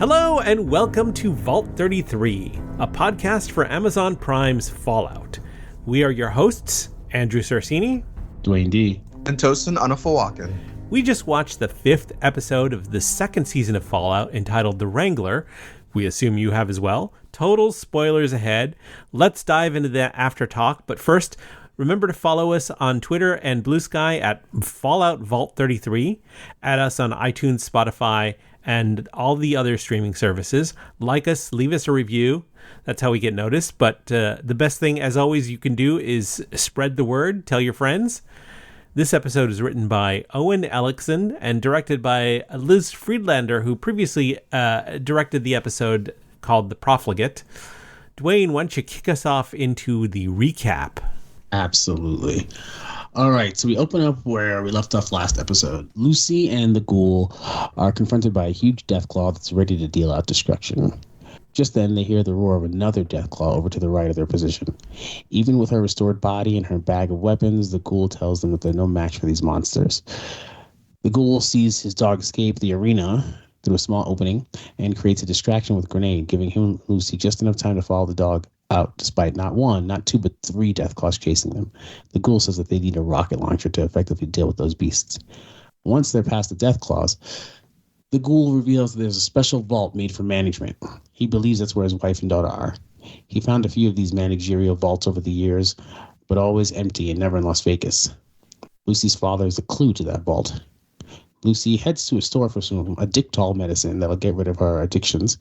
Hello and welcome to Vault 33, a podcast for Amazon Prime's Fallout. We are your hosts, Andrew Sorsini, Dwayne D, and Tosin Andrew. We just watched the 5th episode of the second season of Fallout entitled The Wrangler. We assume you have as well. Total spoilers ahead. Let's dive into the after talk, but first, remember to follow us on Twitter and Blue Sky at Fallout Vault 33, add us on iTunes, Spotify, and all the other streaming services. Like us, leave us a review. That's how we get noticed. But the best thing, as always, you can do is spread the word, tell your friends. This episode is written by Owen Ellickson and directed by Liz Friedlander, who previously directed the episode called The Profligate. Dwayne, why don't you kick us off into the recap? Absolutely. All right, so we open up where we left off last episode. Lucy and the Ghoul are confronted by a huge Deathclaw that's ready to deal out destruction. Just then, they hear the roar of another Deathclaw over to the right of their position. Even with her restored body and her bag of weapons, the Ghoul tells them that they're no match for these monsters. The Ghoul sees his dog escape the arena through a small opening and creates a distraction with a grenade, giving him and Lucy just enough time to follow the dog out, despite not one, not two, but three Deathclaws chasing them. The Ghoul says that they need a rocket launcher to effectively deal with those beasts. Once they're past the Deathclaws, the Ghoul reveals that there's a special vault made for management. He believes that's where his wife and daughter are. He found a few of these managerial vaults over the years, but always empty and never in Las Vegas. Lucy's father is a clue to that vault. Lucy heads to a store for some addictol medicine that'll get rid of her addictions,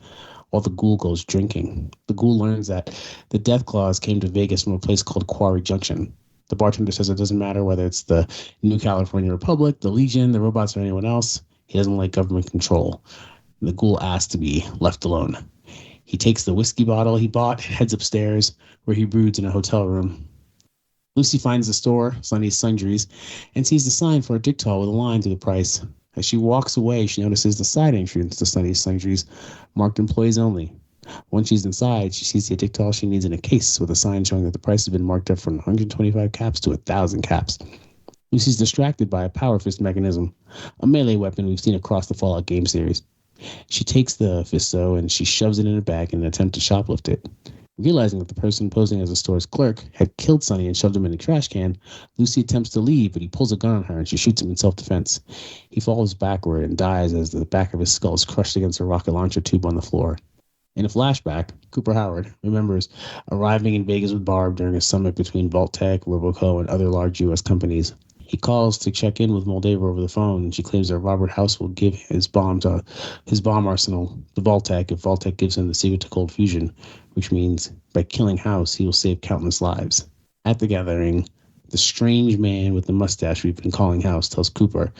while the Ghoul goes drinking. The Ghoul learns that the Deathclaws came to Vegas from a place called Quarry Junction. The bartender says it doesn't matter whether it's the New California Republic, the Legion, the robots, or anyone else. He doesn't like government control. The Ghoul asks to be left alone. He takes the whiskey bottle he bought, heads upstairs, where he broods in a hotel room. Lucy finds the store, Sonny's Sundries, and sees the sign for a Dictol with a line to the price. As she walks away, she notices the side entrance to Sonny's Sundries, marked employees only. Once she's inside, she sees the Dictol she needs in a case with a sign showing that the price has been marked up from 125 caps to 1,000 caps. Lucy's distracted by a power fist mechanism, a melee weapon we've seen across the Fallout game series. She takes the fisto and she shoves it in her bag in an attempt to shoplift it. Realizing that the person posing as the store's clerk had killed Sonny and shoved him in a trash can, Lucy attempts to leave, but he pulls a gun on her and she shoots him in self-defense. He falls backward and dies as the back of his skull is crushed against a rocket launcher tube on the floor. In a flashback, Cooper Howard remembers arriving in Vegas with Barb during a summit between Vault-Tec, Roboco, and other large U.S. companies. He calls to check in with Moldova over the phone, and she claims that Robert House will give his bomb arsenal to Vault-Tec if Vault-Tec gives him the secret to cold fusion, which means by killing House, he will save countless lives. At the gathering, the strange man with the mustache we've been calling House tells Cooper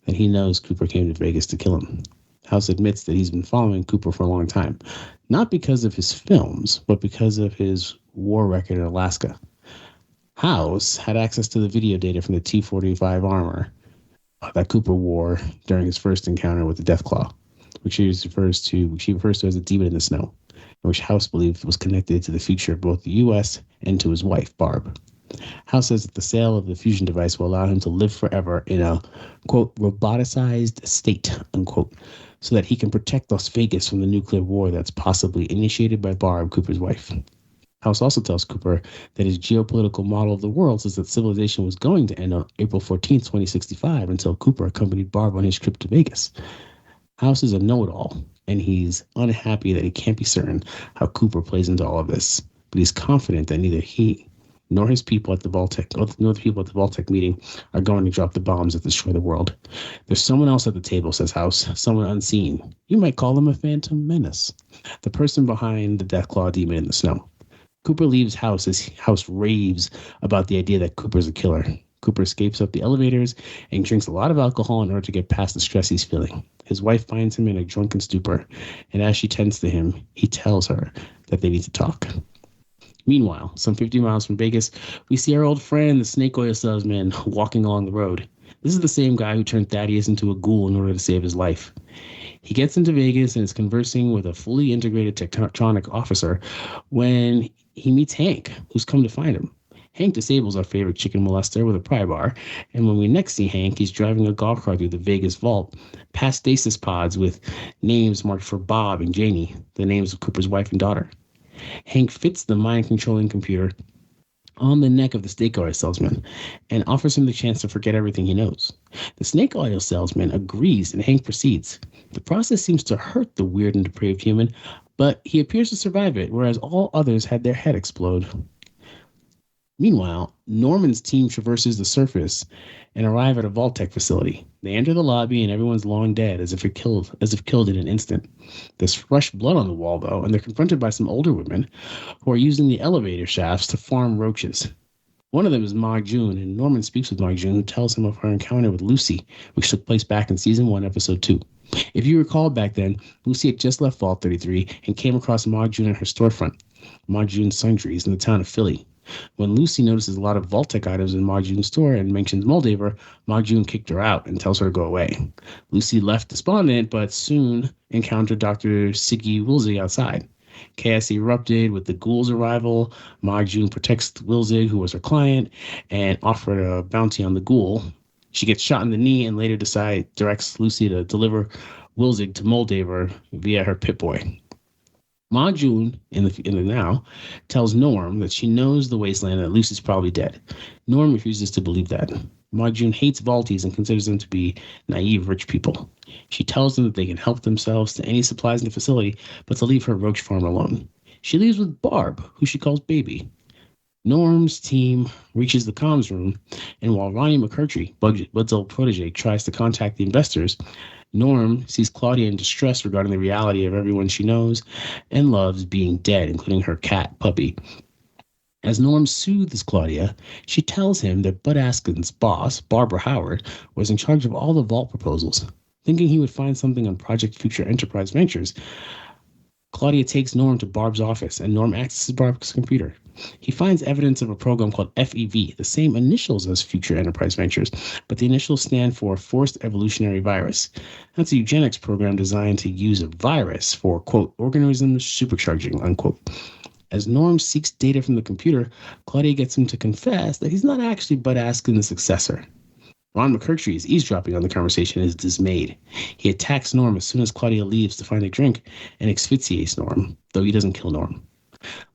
that he knows Cooper came to Vegas to kill him. House admits that he's been following Cooper for a long time, not because of his films, but because of his war record in Alaska. House had access to the video data from the T-45 armor that Cooper wore during his first encounter with the Deathclaw, which she refers to as a demon in the snow, and which House believed was connected to the future of both the U.S. and to his wife, Barb. House says that the sale of the fusion device will allow him to live forever in a, quote, roboticized state, unquote, so that he can protect Las Vegas from the nuclear war that's possibly initiated by Barb, Cooper's wife. House also tells Cooper that his geopolitical model of the world says that civilization was going to end on April 14th, 2065, until Cooper accompanied Barb on his trip to Vegas. House is a know-it-all, and he's unhappy that he can't be certain how Cooper plays into all of this, but he's confident that neither he nor his people at the Vault-Tec meeting are going to drop the bombs that destroy the world. There's someone else at the table, says House, someone unseen. You might call them a phantom menace. The person behind the Deathclaw demon in the snow. Cooper leaves House as House raves about the idea that Cooper's a killer. Cooper escapes up the elevators and drinks a lot of alcohol in order to get past the stress he's feeling. His wife finds him in a drunken stupor, and as she tends to him, he tells her that they need to talk. Meanwhile, some 50 miles from Vegas, we see our old friend, the snake oil salesman, walking along the road. This is the same guy who turned Thaddeus into a ghoul in order to save his life. He gets into Vegas and is conversing with a fully integrated Tektronic officer when he meets Hank, who's come to find him. Hank disables our favorite chicken molester with a pry bar, and when we next see Hank, he's driving a golf cart through the Vegas vault, past stasis pods with names marked for Bob and Janie, the names of Cooper's wife and daughter. Hank fits the mind-controlling computer on the neck of the snake oil salesman and offers him the chance to forget everything he knows. The snake oil salesman agrees, and Hank proceeds. The process seems to hurt the weird and depraved human, but he appears to survive it, whereas all others had their head explode. Meanwhile, Norman's team traverses the surface and arrive at a Vault-Tec facility. They enter the lobby and everyone's long dead, as if killed in an instant. There's fresh blood on the wall, though, and they're confronted by some older women who are using the elevator shafts to farm roaches. One of them is Ma June, and Norman speaks with Ma June, who tells him of her encounter with Lucy, which took place back in Season 1, Episode 2. If you recall back then, Lucy had just left Vault 33 and came across Ma June in her storefront, Ma June Sundries, in the town of Philly. When Lucy notices a lot of Vault-Tec items in Ma June's store and mentions Moldaver, Ma June kicked her out and tells her to go away. Lucy left despondent, but soon encountered Dr. Siggy Wilzig outside. Chaos erupted with the Ghoul's arrival. Ma June protects Wilzig, who was her client, and offered a bounty on the Ghoul. She gets shot in the knee and later directs Lucy to deliver Wilzig to Moldaver via her Pip-Boy. Ma June, in the now, tells Norm that she knows the wasteland and that Lucy's probably dead. Norm refuses to believe that. Ma June hates Vaulties and considers them to be naive rich people. She tells them that they can help themselves to any supplies in the facility, but to leave her roach farm alone. She leaves with Barb, who she calls Baby. Norm's team reaches the comms room, and while Ronnie McCurtry, Bud's old protege, tries to contact the investors, Norm sees Claudia in distress regarding the reality of everyone she knows and loves being dead, including her cat, Puppy. As Norm soothes Claudia, she tells him that Bud Askin's boss, Barbara Howard, was in charge of all the vault proposals. Thinking he would find something on Project Future Enterprise Ventures, Claudia takes Norm to Barb's office, and Norm accesses Barb's computer. He finds evidence of a program called FEV, the same initials as Future Enterprise Ventures, but the initials stand for Forced Evolutionary Virus. That's a eugenics program designed to use a virus for, quote, organisms supercharging, unquote. As Norm seeks data from the computer, Claudia gets him to confess that he's not actually Bud Askin's successor. Ron McCurtry is eavesdropping on the conversation and is dismayed. He attacks Norm as soon as Claudia leaves to find a drink and asphyxiates Norm, though he doesn't kill Norm.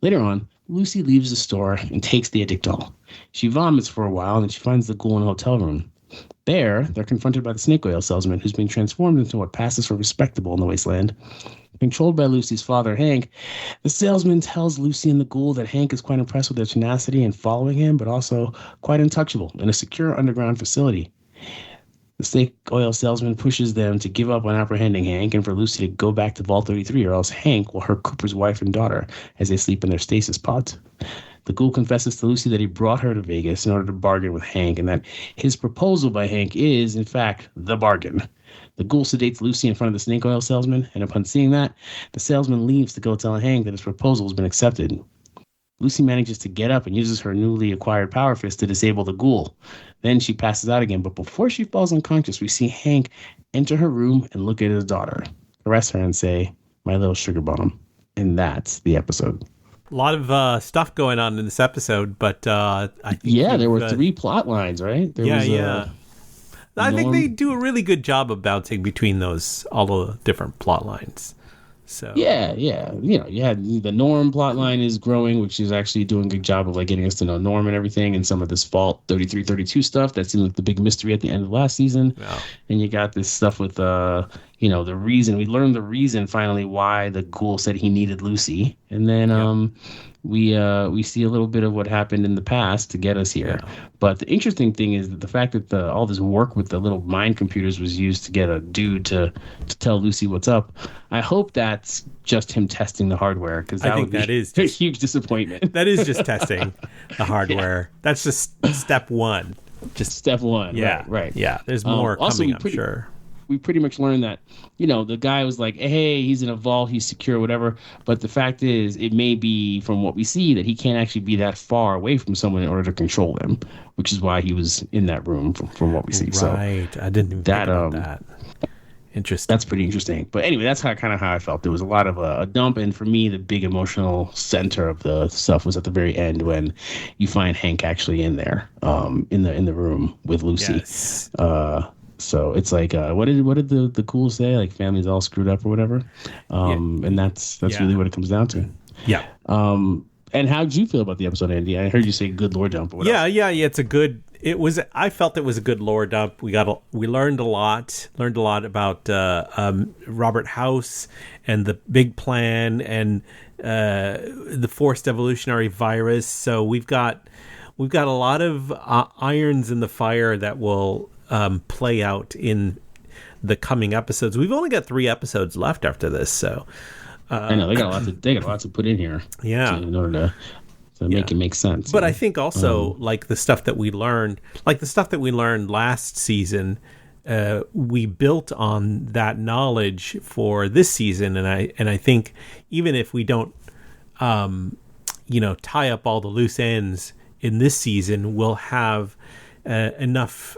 Later on, Lucy leaves the store and takes the Addictol. She vomits for a while, and then she finds the Ghoul in a hotel room. There, they're confronted by the snake oil salesman, who's been transformed into what passes for respectable in the wasteland. Controlled by Lucy's father, Hank, the salesman tells Lucy and the Ghoul that Hank is quite impressed with their tenacity in following him, but also quite untouchable in a secure underground facility. The snake oil salesman pushes them to give up on apprehending Hank and for Lucy to go back to Vault 33, or else Hank will hurt Cooper's wife and daughter as they sleep in their stasis pods. The Ghoul confesses to Lucy that he brought her to Vegas in order to bargain with Hank, and that his proposal by Hank is, in fact, the bargain. The Ghoul sedates Lucy in front of the snake oil salesman, and upon seeing that, the salesman leaves to go tell Hank that his proposal has been accepted. Lucy manages to get up and uses her newly acquired power fist to disable the Ghoul. Then she passes out again, but before she falls unconscious, we see Hank enter her room and look at his daughter, caress her, and say, "My little sugar bomb." And that's the episode. A lot of stuff going on in this episode, but I think there were 3 plot lines, right? I think they do a really good job of bouncing between all the different plot lines. So yeah. You had the Norm plot line is growing, which is actually doing a good job of getting us to know Norm and everything, and some of this Vault 33, 32 stuff that seemed like the big mystery at the end of last season. Yeah. And you got this stuff with the reason we learned the reason finally why the Ghoul said he needed Lucy, and then we see a little bit of what happened in the past to get us here. Yeah. But the interesting thing is that the fact that all this work with the little mind computers was used to get a dude to tell Lucy what's up. I hope that's just him testing the hardware, because that would be a huge disappointment. That is just testing the hardware. Yeah. That's just step one. Just step one. Yeah, right. Yeah, there's more coming, I'm sure. We pretty much learned that, the guy was like, hey, he's in a vault, he's secure, whatever. But the fact is, it may be, from what we see, that he can't actually be that far away from someone in order to control them, which is why he was in that room from what we see. Right. I didn't even think about that. Interesting. That's pretty interesting. But anyway, that's how I felt. There was a lot of a dump, and for me, the big emotional center of the stuff was at the very end when you find Hank actually in there, in the room with Lucy. Yes. So it's like, what did the Ghoul say? Like, family's all screwed up or whatever. And that's really what it comes down to. Yeah. And how'd you feel about the episode, Andy? I heard you say good lore dump. Yeah. It's a good. I felt it was a good lore dump. We learned a lot about Robert House and the big plan and the forced evolutionary virus. So we've got a lot of irons in the fire that will play out in the coming episodes. We've only got 3 episodes left after this, so I know they got a lot to put in here. Yeah, in order to make it make sense. But I think also like the stuff that we learned last season, we built on that knowledge for this season, and I think even if we don't, tie up all the loose ends in this season, we'll have enough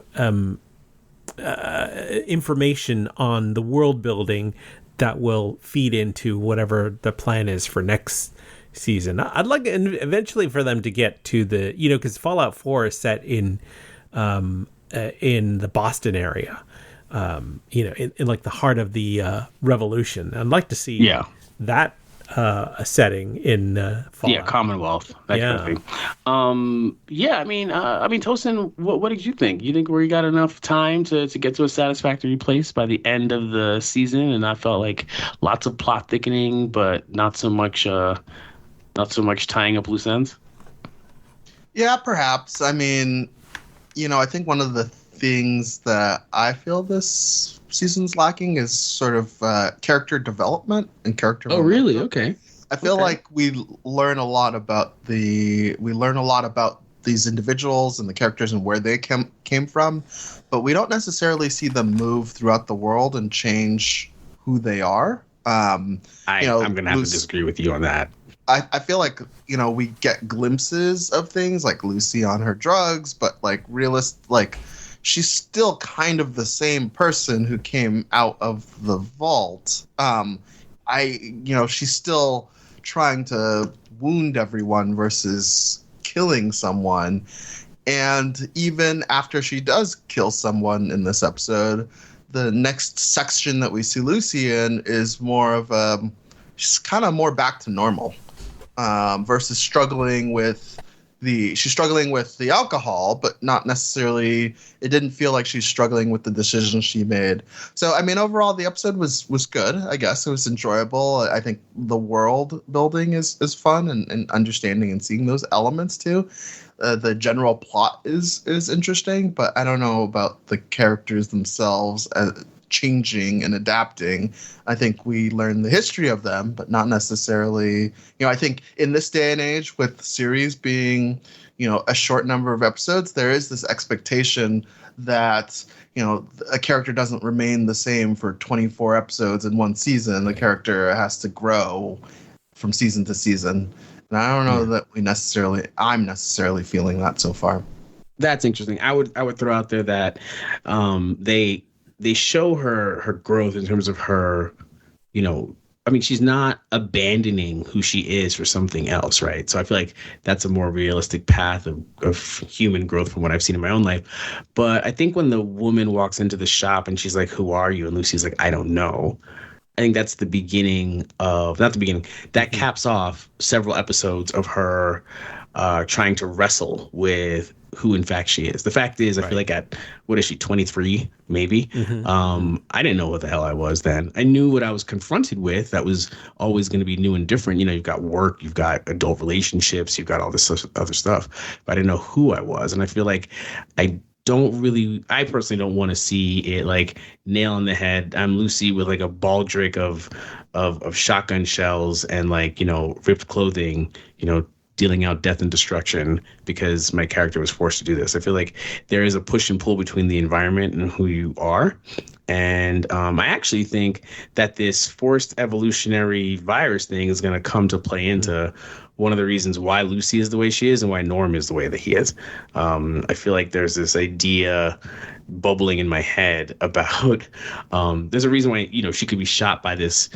information on the world building that will feed into whatever the plan is for next season. I'd like eventually for them to get to the, because Fallout 4 is set in the Boston area, in like the heart of the revolution. I'd like to see that setting in Fallout. Yeah, Commonwealth. That kind of thing. I mean, Tosin, what did you think? You think we got enough time to get to a satisfactory place by the end of the season? And I felt like lots of plot thickening, but not so much tying up loose ends. Yeah, perhaps. I mean, I think one of the things that I feel this season's lacking is sort of character development and character. Oh, really? Okay. I feel like we learn a lot about these individuals and the characters and where they came from, but we don't necessarily see them move throughout the world and change who they are. I'm gonna have to disagree with you on that. I feel like, we get glimpses of things like Lucy on her drugs, but she's still kind of the same person who came out of the vault. She's still trying to wound everyone versus killing someone. And even after she does kill someone in this episode, the next section that we see Lucy in is more of she's kind of more back to normal. Versus struggling with the alcohol, but not necessarily, it didn't feel like she's struggling with the decisions she made. So, I mean, overall, the episode was good, I guess. It was enjoyable. I think the world building is fun and understanding and seeing those elements, too. The general plot is interesting, but I don't know about the characters themselves changing and adapting. I think we learn the history of them, but not necessarily, I think in this day and age with series being, a short number of episodes, there is this expectation that, a character doesn't remain the same for 24 episodes in one season. The character has to grow from season to season. And I don't know that I'm necessarily feeling that so far. That's interesting. I would throw out there that they show her growth in terms of her, she's not abandoning who she is for something else, right? So I feel like that's a more realistic path of human growth from what I've seen in my own life. But I think when the woman walks into the shop and she's like, "Who are you?" and Lucy's like, "I don't know." I think that's the beginning of, not the beginning, that caps off several episodes of her trying to wrestle with who in fact she is. The fact is, I feel like at, what is she, 23 maybe? I didn't know what the hell I was then. I knew what I was confronted with that was always going to be new and different. You've got work, you've got adult relationships, you've got all this other stuff, but I didn't know who I was. And I feel like I personally don't want to see it like nail in the head. I'm Lucy with like a baldric of shotgun shells and ripped clothing, dealing out death and destruction because my character was forced to do this. I feel like there is a push and pull between the environment and who you are. And I actually think that this forced evolutionary virus thing is going to come to play into one of the reasons why Lucy is the way she is and why Norm is the way that he is. I feel like there's this idea bubbling in my head about there's a reason why, she could be shot by this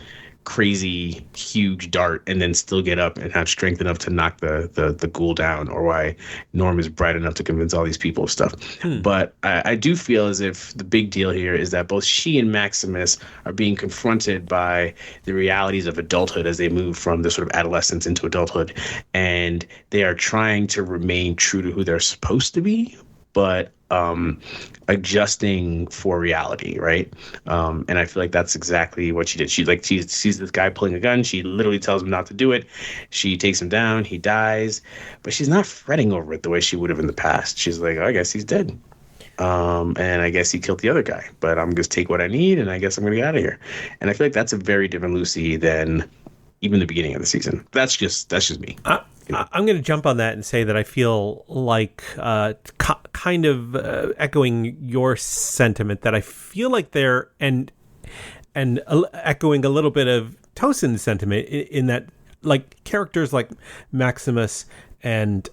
crazy huge dart and then still get up and have strength enough to knock the ghoul down, or why Norm is bright enough to convince all these people of stuff. But I do feel as if the big deal here is that both she and Maximus are being confronted by the realities of adulthood as they move from the sort of adolescence into adulthood, and they are trying to remain true to who they're supposed to be, but adjusting for reality, right? And I feel like that's exactly what she did. She sees this guy pulling a gun. She literally tells him not to do it. She takes him down. He dies, but she's not fretting over it the way she would have in the past. She's like, oh, I guess he's dead. And I guess he killed the other guy, but I'm just take what I need, and I guess I'm gonna get out of here. And I feel like that's a very different Lucy than even the beginning of the season. That's just me. I'm going to jump on that and say that I feel like kind of echoing your sentiment, that I feel like they're and echoing a little bit of Tosin's sentiment in that, like, characters like Maximus and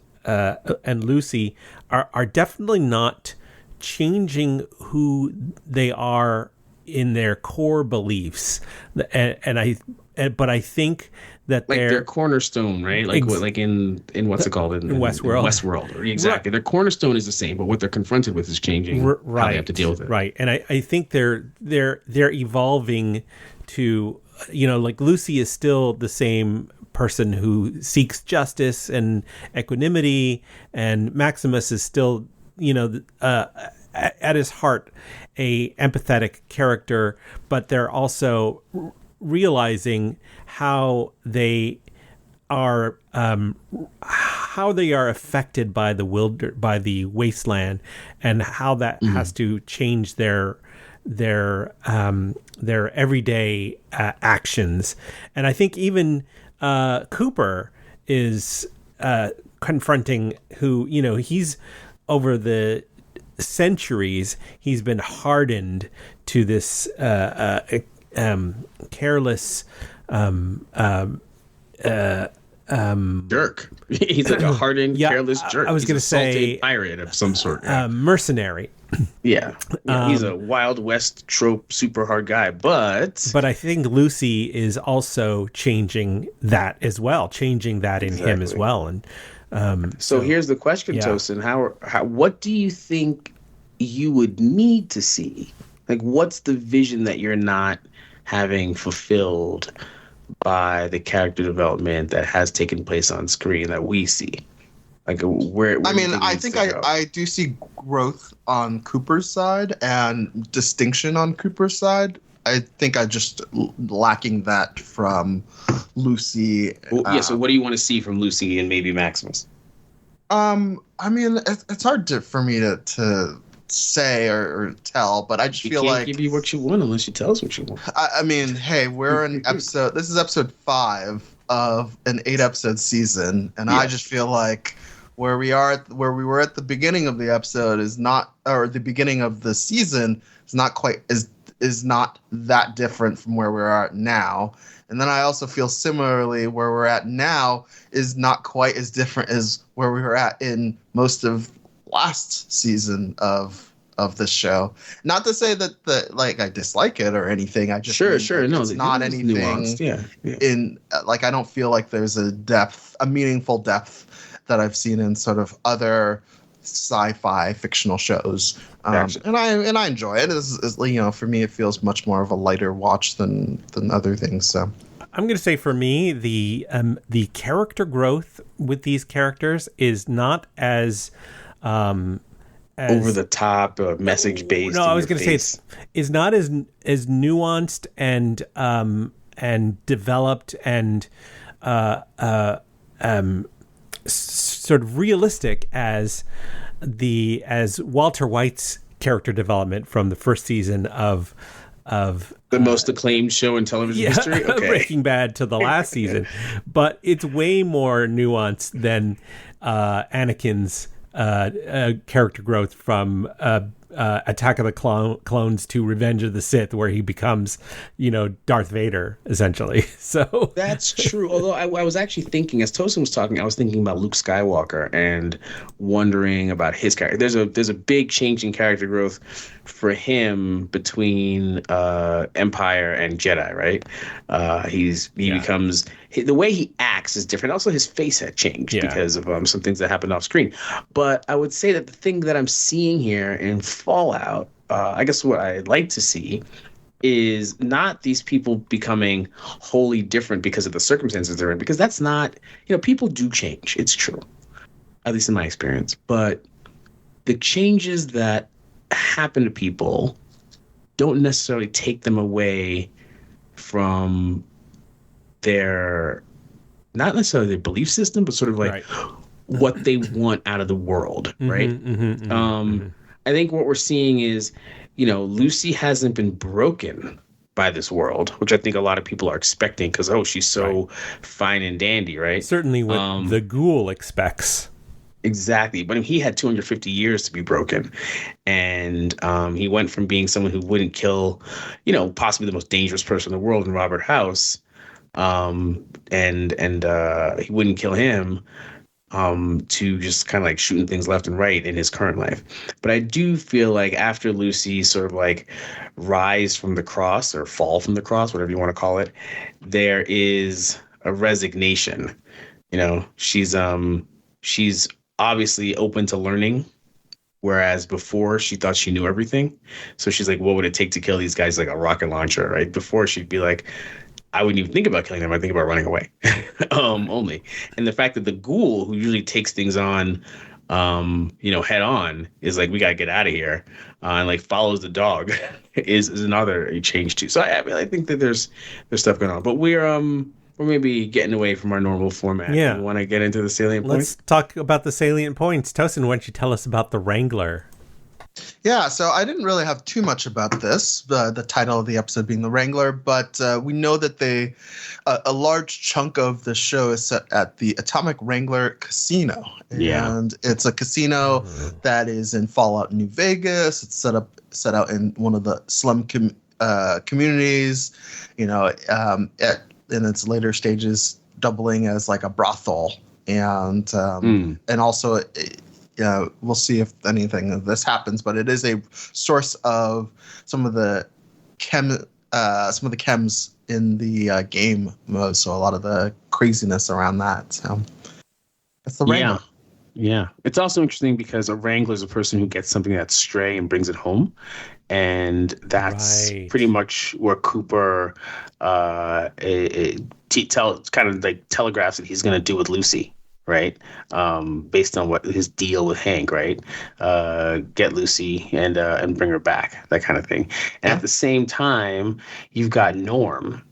Lucy are definitely not changing who they are in their core beliefs, but I think that like their cornerstone, right? Like like in what's it called in Westworld? Westworld, exactly. Right. Their cornerstone is the same, but what they're confronted with is changing. Right. How they have to deal with it. Right, and I think they're evolving to, like Lucy is still the same person who seeks justice and equanimity, and Maximus is still, at his heart, a empathetic character, but they're also realizing how they are affected by the wasteland, and how that has to change their everyday actions. And I think even Cooper is confronting who, he's over the centuries, he's been hardened to this careless jerk. He's like a hardened, careless jerk. I was going to say pirate of some sort. Mercenary. Yeah, he's a Wild West trope, super hard guy. But I think Lucy is also changing that as well, changing that in him as well. And so here's the question, Tosin: how what do you think you would need to see? Like, what's the vision that you're not having fulfilled by the character development that has taken place on screen that we see? Like, where I think I do see growth on Cooper's side and distinction on Cooper's side. I think I just lacking that from Lucy. So what do you want to see from Lucy and maybe Maximus? It's hard for me to say or tell, but I just feel like give you what you want unless she tells what you want. Hey, we're in episode. This is episode 5 of an 8-episode season, and I just feel like where we were at the beginning of the episode is not, or the beginning of the season is not quite is not that different from where we're at now. And then I also feel similarly where we're at now is not quite as different as where we were at in most of last season of this show. Not to say that I dislike it or anything. I just sure. No, it's not anything nuanced. Yeah. In I don't feel like there's a meaningful depth that I've seen in sort of other sci-fi fictional shows. Gotcha. And I enjoy it. For me, it feels much more of a lighter watch than other things. So I'm going to say, for me, the character growth with these characters is not as over the top, message based. No, I was going to say it's not as nuanced and developed and sort of realistic as Walter White's character development from the first season of the most acclaimed show in television history. Okay. Breaking Bad to the last season, but it's way more nuanced than Anakin's character growth from Attack of the Clones to Revenge of the Sith, where he becomes, Darth Vader, essentially. So that's true. Although I was actually thinking, as Tosin was talking, I was thinking about Luke Skywalker and wondering about his character. There's a big change in character growth for him between Empire and Jedi, right? He becomes, the way he acts is different. Also, his face had changed because of some things that happened off screen. But I would say that the thing that I'm seeing here in Fallout, I guess what I'd like to see is not these people becoming wholly different because of the circumstances they're in, because that's not, people do change. It's true, at least in my experience. But the changes that happen to people don't necessarily take them away from their, not necessarily their belief system, but sort of like what they want out of the world, right? I think what we're seeing is, Lucy hasn't been broken by this world, which I think a lot of people are expecting because, she's so fine and dandy, right? Certainly what the Ghoul expects. Exactly. But he had 250 years to be broken. And he went from being someone who wouldn't kill, possibly the most dangerous person in the world in Robert House. And he wouldn't kill him to just kind of like shooting things left and right in his current life. But I do feel like after Lucy sort of like rise from the cross or fall from the cross, whatever you want to call it, there is a resignation. She's obviously open to learning, whereas before she thought she knew everything. So she's like, what would it take to kill these guys? Like a rocket launcher, right? Before she'd be like, I wouldn't even think about killing them. I'd think about running away only. And the fact that the Ghoul, who usually takes things on, head on, is like, we got to get out of here, and like follows the dog is another change too. So I think that there's stuff going on, but we're maybe getting away from our normal format. Yeah. You want to get into the salient points? Let's talk about the salient points. Tosin, why don't you tell us about the Wrangler? Yeah, so I didn't really have too much about this, the title of the episode being The Wrangler, but we know that a large chunk of the show is set at the Atomic Wrangler Casino. And it's a casino that is in Fallout New Vegas. It's set out in one of the slum communities, in its later stages doubling as like a brothel. And also we'll see if anything of this happens, but it is a source of some of the chems in the game mode. So a lot of the craziness around that. So that's the Wrangler. Yeah. It's also interesting because a Wrangler is a person who gets something that's stray and brings it home. And that's pretty much where Cooper kind of like telegraphs that he's going to do with Lucy. Right. Based on what his deal with Hank, right. Get Lucy and bring her back, that kind of thing. And at the same time, you've got Norm,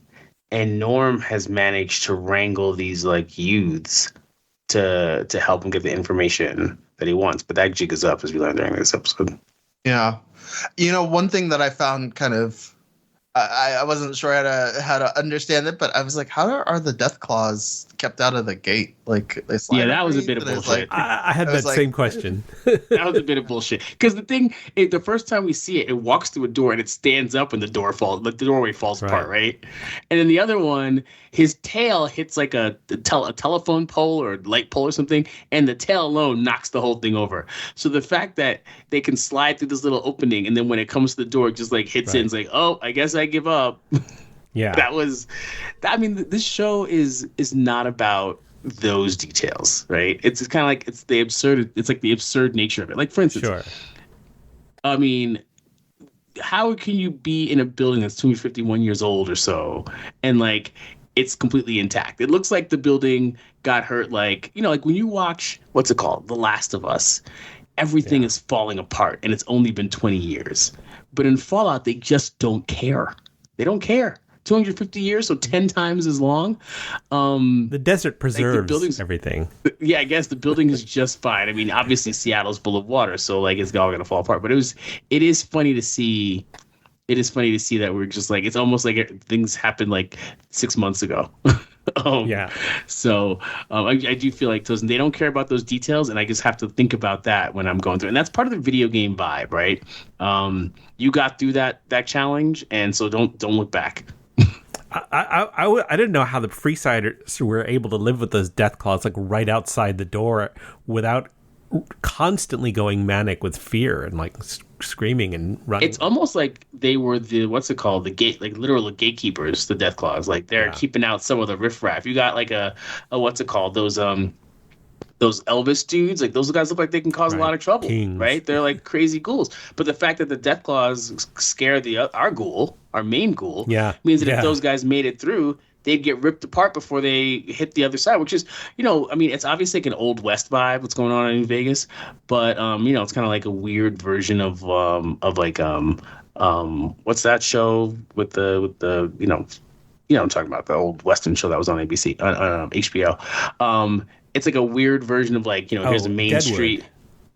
and Norm has managed to wrangle these like youths to help him get the information that he wants. But that jig is up, as we learned during this episode. Yeah. One thing that I found kind of, I wasn't sure how to understand it, but I was like, how are the Deathclaws kept out of the gate? Like, they slide that was a bit of bullshit. I had that same question. That was a bit of bullshit. Because the first time we see it, it walks through a door and it stands up and the doorway falls apart, right? And then the other one, his tail hits like a telephone pole or light pole or something, and the tail alone knocks the whole thing over. So the fact that they can slide through this little opening, and then when it comes to the door, it just like hits it and it's like, oh, I guess I give up. Yeah. This show is not about those details, right? It's kind of like it's like the absurd nature of it. Like, for instance, how can you be in a building that's 251 years old or so and like it's completely intact? It looks like the building got hurt, like, like when you watch, what's it called? The Last of Us. Everything is falling apart and it's only been 20 years. But in Fallout, they just don't care. They don't care. 250 years, so 10 times as long. The desert preserves everything. Yeah, I guess the building is just fine. I mean, obviously Seattle's full of water, so like it's all gonna fall apart. But it is funny to see. It is funny to see that we're just like, it's almost like things happened like 6 months ago. Yeah. So I do feel like those, they don't care about those details, and I just have to think about that when I'm going through. And that's part of the video game vibe, right? You got through that challenge, and so don't look back. I didn't know how the Freesiders were able to live with those Deathclaws like right outside the door without constantly going manic with fear and like screaming and running. It's almost like they were the, what's it called, the gate, like literal gatekeepers, the Deathclaws. Like they're keeping out some of the riffraff. You got like a what's it called, those Elvis dudes, like those guys look like they can cause a lot of trouble. Kings. Right? They're like crazy ghouls. But the fact that the Deathclaws scare our ghoul, our main ghoul, means that if those guys made it through, they'd get ripped apart before they hit the other side, which is, I mean, it's obviously like an Old West vibe, what's going on in Vegas, but, it's kind of like a weird version of like, what's that show with the I'm talking about the old Western show that was on ABC, HBO. It's like a weird version of like, here's a main Deadwood. street.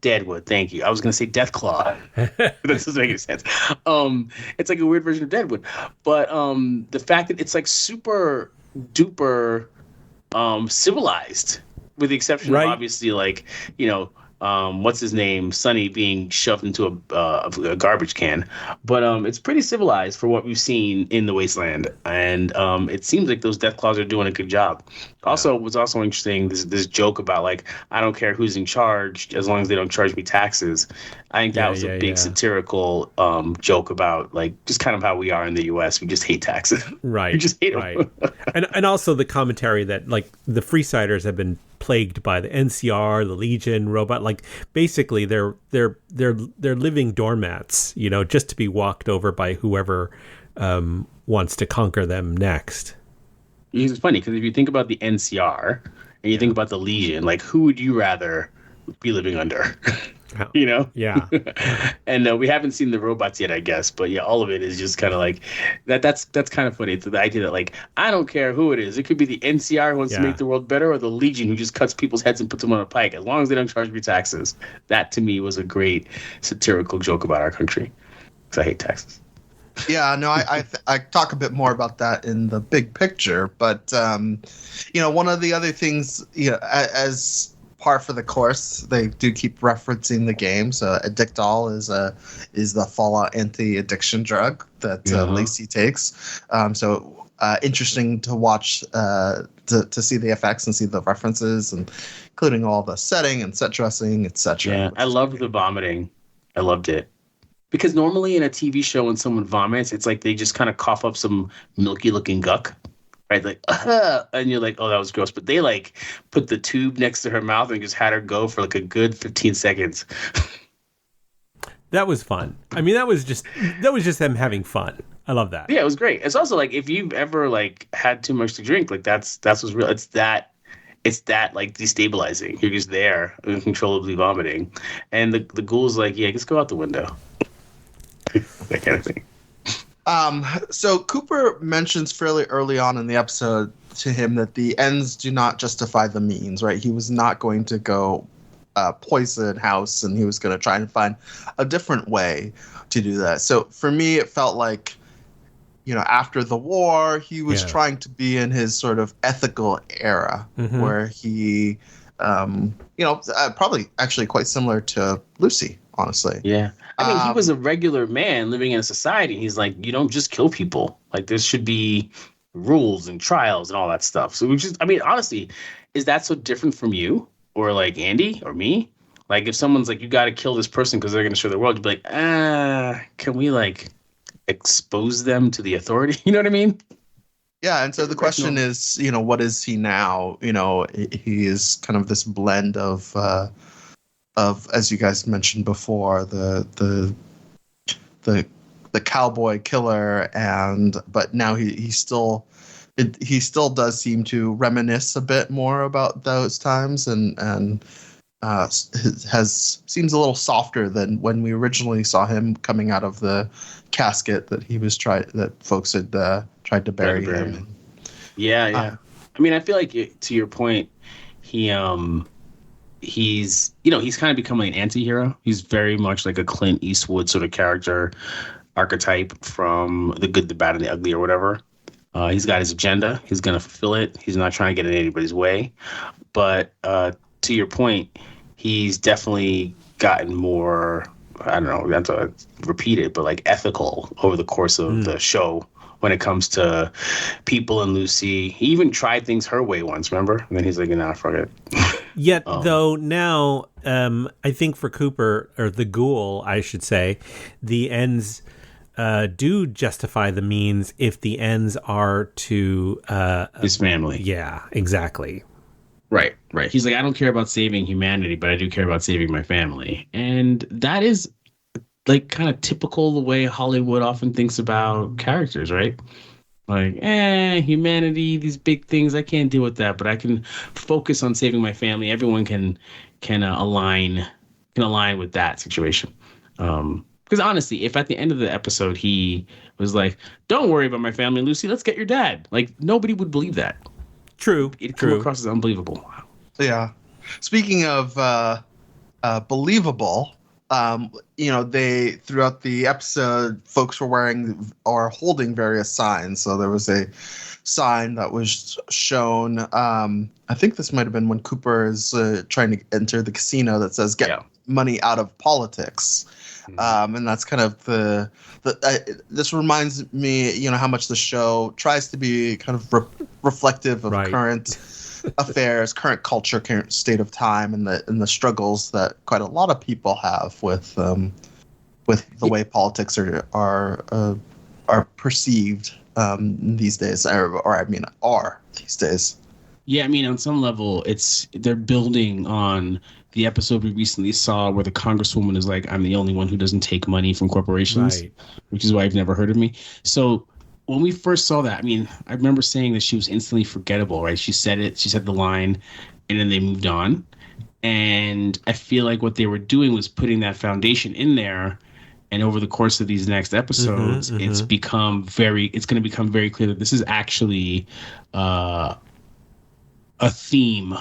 Deadwood, thank you. I was going to say Deathclaw. That doesn't make any sense. It's like a weird version of Deadwood. But the fact that it's like super duper civilized, with the exception of obviously like, what's his name, Sonny being shoved into a garbage can. But it's pretty civilized for what we've seen in the Wasteland. And it seems like those Deathclaws are doing a good job. Also, what's also interesting, this joke about like, I don't care who's in charge as long as they don't charge me taxes. I think that was a big satirical joke about like just kind of how we are in the U.S. We just hate taxes. Right. We just hate them. and also the commentary that like the Freesiders have been plagued by the NCR, the Legion, robot. Like basically they're living doormats, just to be walked over by whoever wants to conquer them next. It's funny because if you think about the NCR and you think about the Legion, like who would you rather be living under? Yeah. And we haven't seen the robots yet, I guess, but all of it is just kind of like that's kind of funny. The idea that like I don't care who it is, it could be the NCR who wants to make the world better, or the Legion who just cuts people's heads and puts them on a pike, as long as they don't charge me taxes. That to me was a great satirical joke about our country, because I hate taxes. Yeah, no, I talk a bit more about that in the big picture, but one of the other things, as par for the course, they do keep referencing the game. So Addictol is the Fallout anti-addiction drug that Lacey takes. So interesting to watch, to see the effects and see the references, and including all the setting and set dressing, etc. Yeah, I loved the vomiting. I loved it. Because normally in a TV show, when someone vomits, it's like they just kind of cough up some milky-looking guck, right? Like, and you're like, oh, that was gross. But they like put the tube next to her mouth and just had her go for like a good 15 seconds. That was fun. I mean, that was just them having fun. I love that. Yeah, it was great. It's also like if you've ever like had too much to drink, like that's what's real. It's that like destabilizing. You're just there uncontrollably vomiting, and the ghoul's like, yeah, just go out the window. That kind of thing. So Cooper mentions fairly early on in the episode to him that the ends do not justify the means, right? He was not going to go poison House, and he was going to try and find a different way to do that. So for me, it felt like, after the war, he was trying to be in his sort of ethical era, where he, probably actually quite similar to Lucy, honestly. Yeah. I mean, he was a regular man living in a society. He's like, you don't just kill people. Like, there should be rules and trials and all that stuff. So honestly, is that so different from you or like Andy or me? Like, if someone's like, you got to kill this person because they're going to show the world, you'd be like, can we like expose them to the authority? You know what I mean? Yeah. And so the question is, what is he now? He is kind of this blend of, as you guys mentioned before, the cowboy killer, but now he still does seem to reminisce a bit more about those times, and seems a little softer than when we originally saw him coming out of the casket that folks had tried to bury him in. Yeah. I mean, I feel like to your point, he's kind of becoming an anti-hero. He's very much like a Clint Eastwood sort of character archetype from The Good, the Bad, and the Ugly or whatever. He's got his agenda. He's going to fulfill it. He's not trying to get in anybody's way. But to your point, he's definitely gotten more, I don't know, not to repeat it, but like ethical over the course of the show when it comes to people and Lucy. He even tried things her way once, remember? And then he's like, nah, fuck it. Yet, though, now, I think for Cooper, or the Ghoul, I should say, the ends do justify the means if the ends are to... his family. Yeah, exactly. Right. He's like, I don't care about saving humanity, but I do care about saving my family. And that is like kind of typical the way Hollywood often thinks about characters, right? Like, humanity, these big things, I can't deal with that, but I can focus on saving my family. Everyone can align with that situation. Because honestly, if at the end of the episode he was like, don't worry about my family, Lucy, let's get your dad. Like, nobody would believe that. True. It'd come across as unbelievable. Yeah. Speaking of believable, they throughout the episode, folks were wearing or holding various signs. So there was a sign that was shown. I think this might have been when Cooper is trying to enter the casino that says "Get money out of politics," and that's kind of this reminds me, how much the show tries to be kind of reflective of current affairs, current culture, current state of time, and the struggles that quite a lot of people have with the way politics are perceived these days, are these days. Yeah, I mean, on some level, they're building on the episode we recently saw where the Congresswoman is like, I'm the only one who doesn't take money from corporations, which is why you've never heard of me. So when we first saw that, I mean, I remember saying that she was instantly forgettable, right? She said the line, and then they moved on. And I feel like what they were doing was putting that foundation in there. And over the course of these next episodes, it's going to become very clear that this is actually a theme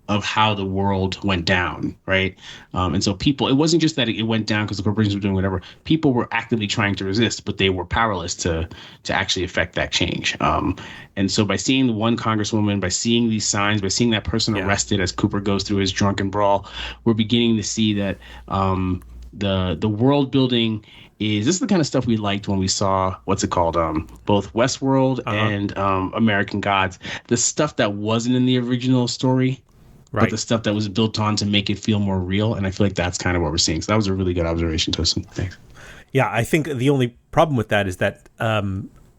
of how the world went down, right? And so it wasn't just that it went down because the corporations were doing whatever. People were actively trying to resist, but they were powerless to actually affect that change. And so by seeing the one Congresswoman, by seeing these signs, by seeing that person arrested as Cooper goes through his drunken brawl, we're beginning to see that the world building this is the kind of stuff we liked when we saw, both Westworld and American Gods. The stuff that wasn't in the original story, but the stuff that was built on to make it feel more real. And I feel like that's kind of what we're seeing. So that was a really good observation, Tosin. Thanks. Yeah, I think the only problem with that is that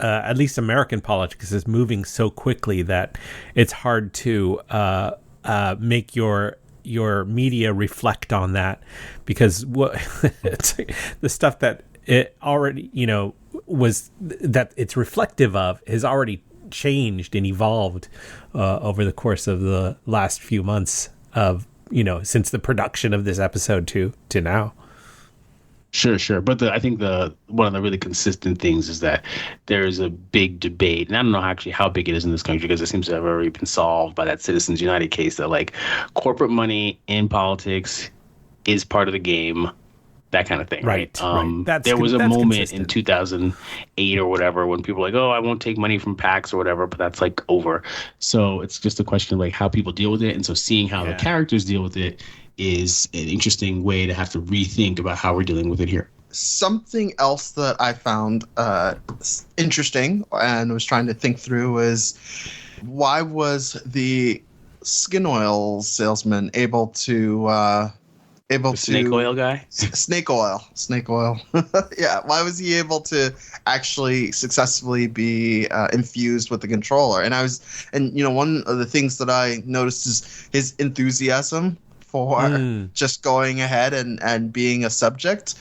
at least American politics is moving so quickly that it's hard to make your media reflect on that, because the stuff that it already was that it's reflective of has already changed and evolved over the course of the last few months of since the production of this episode to now. Sure. But I think one of the really consistent things is that there is a big debate, and I don't know actually how big it is in this country because it seems to have already been solved by that Citizens United case that like corporate money in politics is part of the game, that kind of thing. Right. There was a moment consistent in 2008 or whatever when people were like, oh, I won't take money from PACs or whatever, but that's like over. So it's just a question of like how people deal with it. And so seeing how the characters deal with it is an interesting way to have to rethink about how we're dealing with it here. Something else that I found interesting and was trying to think through is why was the skin oil salesman able to snake oil guy? Snake oil. Yeah. Why was he able to actually successfully be infused with the controller? And one of the things that I noticed is his enthusiasm for just going ahead and being a subject,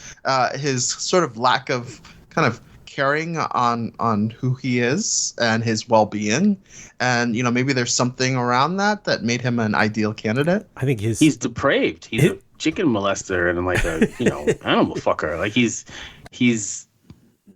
his sort of lack of kind of caring on who he is and his well-being, and maybe there's something around that made him an ideal candidate. I think he's depraved. He's a chicken molester and like a animal fucker. Like he's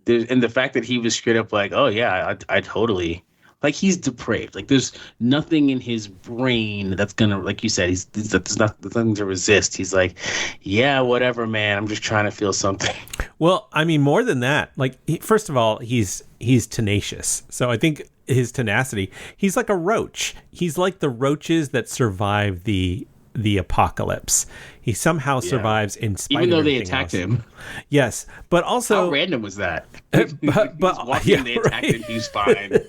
and the fact that he was straight up like, oh yeah, I totally. Like he's depraved. Like there's nothing in his brain that's gonna, like you said, there's nothing to resist. He's like, yeah, whatever, man. I'm just trying to feel something. Well, I mean, more than that. Like, first of all, he's tenacious. So I think his tenacity. He's like a roach. He's like the roaches that survive the apocalypse. He somehow survives in spite even though of they attacked him. Yes, but also how random was that? but walking, they attacked him. He's fine.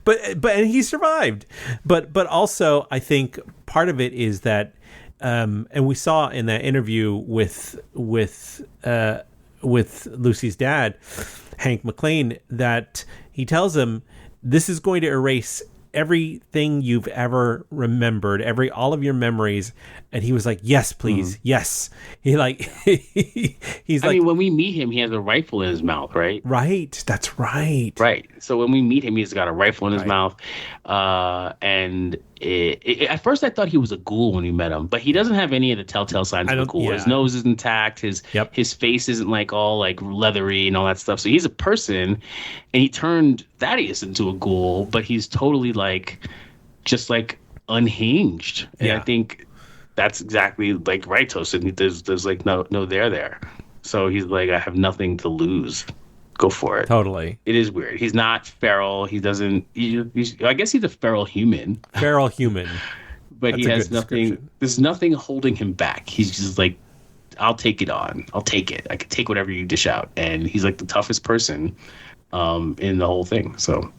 and he survived. But also, I think part of it is that, and we saw in that interview with Lucy's dad, Hank McLean, that he tells him this is going to erase everything you've ever remembered, all of your memories. And he was like, yes, please. Yes. He like, he's like, I mean, when we meet him, he has a rifle in his mouth, right? Right. That's right. Right. So when we meet him, he's got a rifle in his mouth. And at first I thought he was a ghoul when we met him, but he doesn't have any of the telltale signs of a ghoul. Yeah. His nose is intact. His face isn't like all like leathery and all that stuff. So he's a person, and he turned Thaddeus into a ghoul, but he's totally like, just like unhinged. And I think that's exactly like right, Tosin. There's like no there. So he's like, I have nothing to lose. Go for it. Totally. It is weird. He's not feral. He doesn't. I guess he's a feral human. Feral human. But he has nothing. There's nothing holding him back. He's just like, I'll take it on. I'll take it. I can take whatever you dish out. And he's like the toughest person in the whole thing. So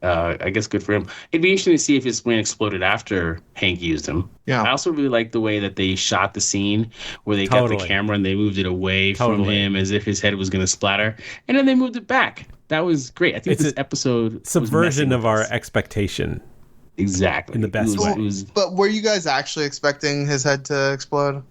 I guess good for him. It'd be interesting to see if his brain exploded after Hank used him. Yeah. I also really like the way that they shot the scene where they got the camera and they moved it away from him as if his head was going to splatter. And then they moved it back. That was great. I think this episode subversion of our expectation. Exactly. In the best way. But were you guys actually expecting his head to explode?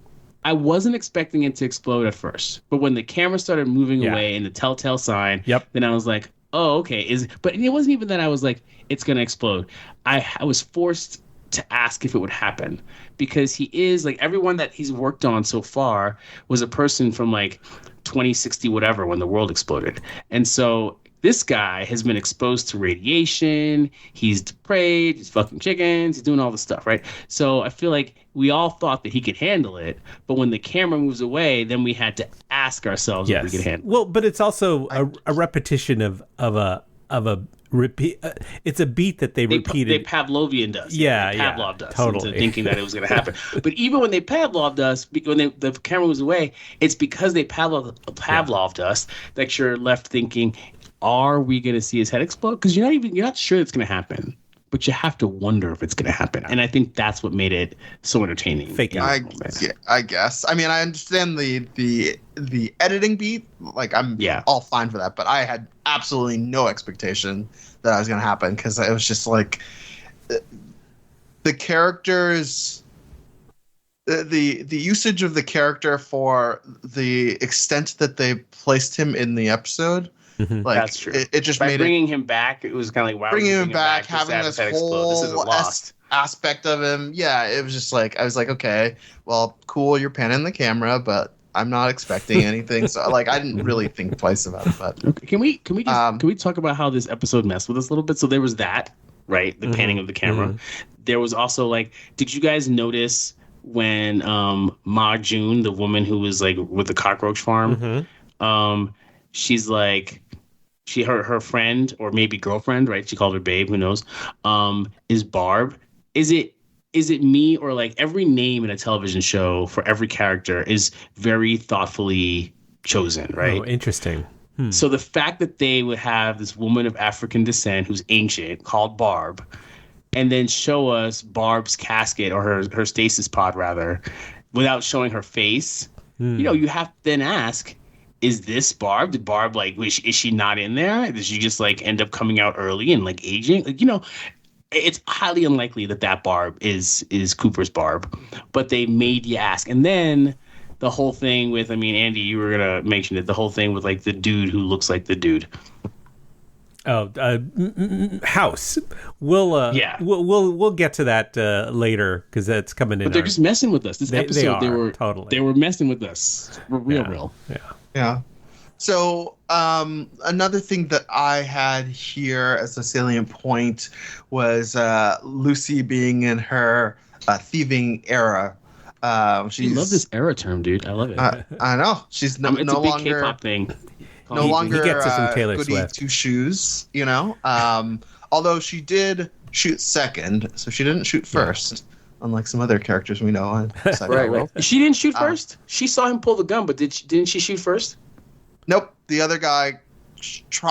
I wasn't expecting it to explode at first. But when the camera started moving away and the telltale sign, then I was like, oh, okay. But it wasn't even that I was like, it's going to explode. I was forced to ask if it would happen, because he is like, everyone that he's worked on so far was a person from like 2060 whatever when the world exploded. And so this guy has been exposed to radiation. He's depraved. He's fucking chickens. He's doing all this stuff, right? So I feel like we all thought that he could handle it, but when the camera moves away, then we had to ask ourselves if we could handle it. Well, but it's also a repetition of a repeat. It's a beat that they repeated. They Pavlovian us. Yeah, Pavloved us totally. into thinking that it was going to happen. But even when they Pavloved us, when the camera was away, it's because they Pavloved us that you're left thinking, are we going to see his head explode? Because you're not sure it's going to happen, but you have to wonder if it's going to happen. And I think that's what made it so entertaining. I guess. I mean, I understand the editing beat. Like, I'm all fine for that. But I had absolutely no expectation that was going to happen, because it was just like the characters, the usage of the character for the extent that they placed him in the episode. Mm-hmm. Like, that's true. It just made bringing him back. It was kind of like, wow, bringing him back, having this whole aspect of him. Yeah, it was just like, I was like, okay, well, cool, you're panning the camera, but I'm not expecting anything. So like, I didn't really think twice about it. But okay. Can we talk about how this episode messed with us a little bit? So there was that, right? The panning of the camera. Mm-hmm. There was also like, did you guys notice when Ma June, the woman who was like with the cockroach farm, she's like, her friend, or maybe girlfriend, right? She called her babe, who knows, is Barb. Is it me, or like every name in a television show for every character is very thoughtfully chosen, right? Oh, interesting. So the fact that they would have this woman of African descent who's ancient called Barb, and then show us Barb's casket, or her stasis pod rather, without showing her face, you have to then ask, is this Barb? Did Barb, like, is she not in there? Did she just, like, end up coming out early and, like, aging? Like, it's highly unlikely that Barb is Cooper's Barb. But they made you ask. And then the whole thing with, I mean, Andy, you were going to mention it, the whole thing with, like, the dude who looks like the dude. Oh, House. We'll get to that later, because that's coming in. But they're just messing with us. This episode, they were messing with us. Real. Yeah. So another thing that I had here as a salient point was Lucy being in her thieving era. You love this era term, dude. I love it. I know she's no It's a big longer K-pop thing. no longer he gets it from Taylor goody Swift. two shoes. Although she did shoot second, so she didn't shoot first, unlike some other characters we know on Right. She didn't shoot first. She saw him pull the gun, but didn't she shoot first? Nope. The other guy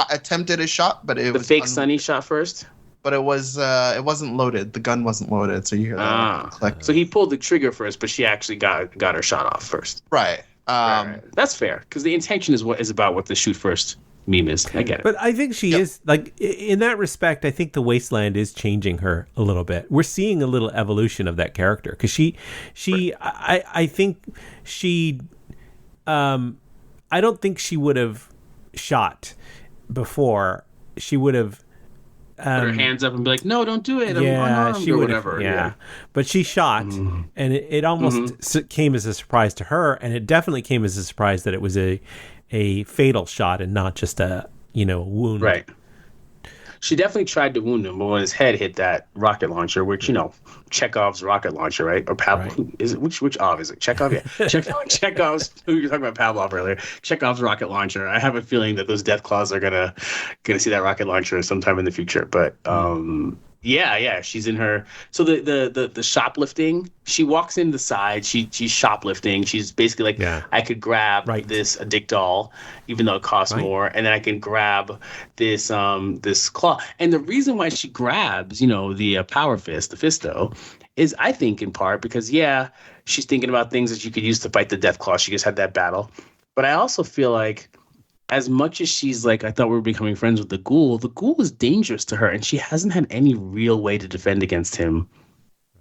attempted a shot, but it was fake Sunny shot first. But it wasn't loaded. The gun wasn't loaded, so you hear that click. So he pulled the trigger first, but she actually got her shot off first. Right. Right. That's fair because the intention is about what the shoot first meme is. I get it. But I think she is, like, in that respect, I think the Wasteland is changing her a little bit. We're seeing a little evolution of that character because I think she, I don't think she would have shot before. She would have put her hands up and be like, "No, don't do it." She or would whatever. Yeah, but she shot, and it almost came as a surprise to her, and it definitely came as a surprise that it was a fatal shot and not just a wound. Right. She definitely tried to wound him, but when his head hit that rocket launcher, which Chekhov's rocket launcher, right? Or Pavlov? Right. Is it which Ov is it? Chekhov? Yeah. Chekhov's. You were talking about Pavlov earlier. Chekhov's rocket launcher. I have a feeling that those Deathclaws are gonna see that rocket launcher sometime in the future. But yeah, she's in her. So the shoplifting. She walks in the side. She's shoplifting. She's basically like, I could grab this dick doll, even though it costs more, and then I can grab this claw. And the reason why she grabs, the power fist, the fisto, is I think in part because she's thinking about things that she could use to fight the Deathclaw. She just had that battle, but I also feel like, as much as she's like, I thought we were becoming friends with the Ghoul is dangerous to her, and she hasn't had any real way to defend against him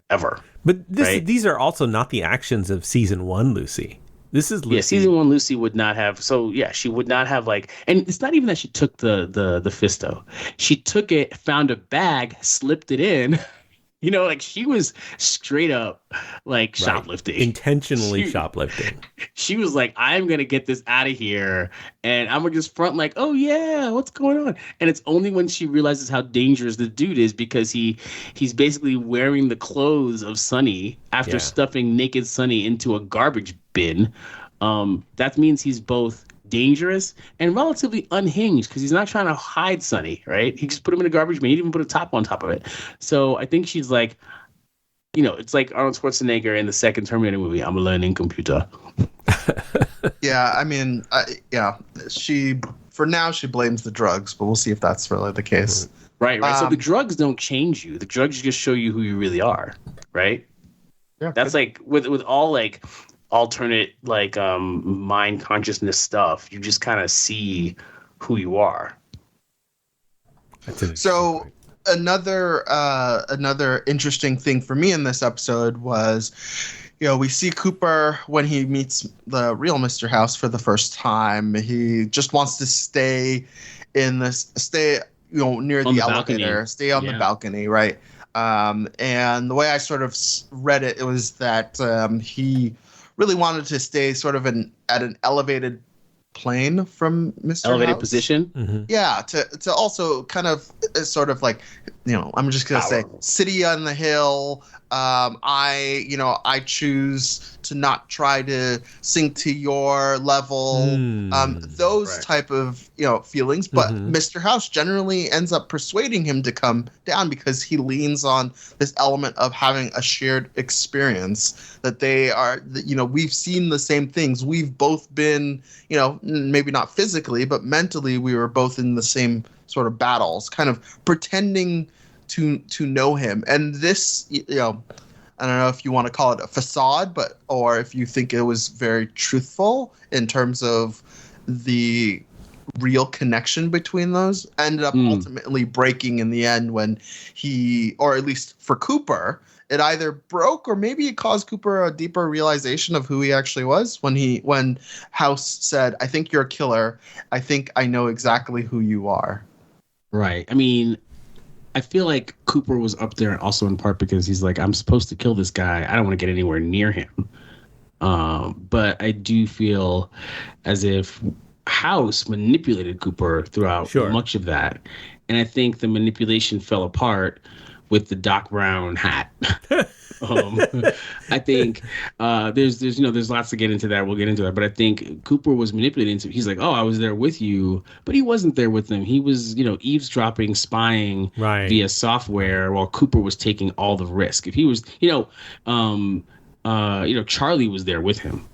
ever. But these are also not the actions of season 1 Lucy. This is Lucy. Yeah, season 1 Lucy would not have. So yeah, she would not have and it's not even that she took the fisto. She took it, found a bag, slipped it in. She was straight up shoplifting. Intentionally shoplifting. She was like, I'm going to get this out of here. And I'm going to just front like, oh, yeah, what's going on? And it's only when she realizes how dangerous the dude is because he's basically wearing the clothes of Sunny after stuffing naked Sunny into a garbage bin. That means he's both dangerous and relatively unhinged because he's not trying to hide Sunny, right? He just put him in a garbage bin. He didn't even put a top on top of it. So I think she's like, it's like Arnold Schwarzenegger in the second Terminator movie. I'm a learning computer. Yeah, I mean, she blames the drugs, but we'll see if that's really the case. Right. So the drugs don't change you. The drugs just show you who you really are, right? Yeah. That's like with all alternate mind consciousness stuff, you just kind of see who you are. So another interesting thing for me in this episode was, we see Cooper when he meets the real Mr. House for the first time. He just wants to stay near the elevator, stay on the balcony, right? And the way I sort of read it, it was that he really wanted to stay sort of at an elevated plane from Mr. Elevated House. position? Mm-hmm. Yeah, to also kind of sort of like, I'm just going to say, city on the hill. I choose to not try to sink to your level. Those type of, feelings. But Mr. House generally ends up persuading him to come down because he leans on this element of having a shared experience that they are, we've seen the same things. We've both been, maybe not physically, but mentally we were both in the same sort of battles, kind of pretending to know him. And this, I don't know if you want to call it a facade, or if you think it was very truthful in terms of the real connection between those, ended up ultimately breaking in the end when or at least for Cooper, it either broke or maybe it caused Cooper a deeper realization of who he actually was when House said, "I think you're a killer. I think I know exactly who you are." Right. I mean, I feel like Cooper was up there also in part because he's like, I'm supposed to kill this guy. I don't want to get anywhere near him. But I do feel as if House manipulated Cooper throughout much of that. And I think the manipulation fell apart with the Doc Brown hat. I think there's lots to get into that. We'll get into that. But I think Cooper was manipulated into. He's like, oh, I was there with you, but he wasn't there with them. He was, eavesdropping, spying via software, while Cooper was taking all the risk. If he was, Charlie was there with him.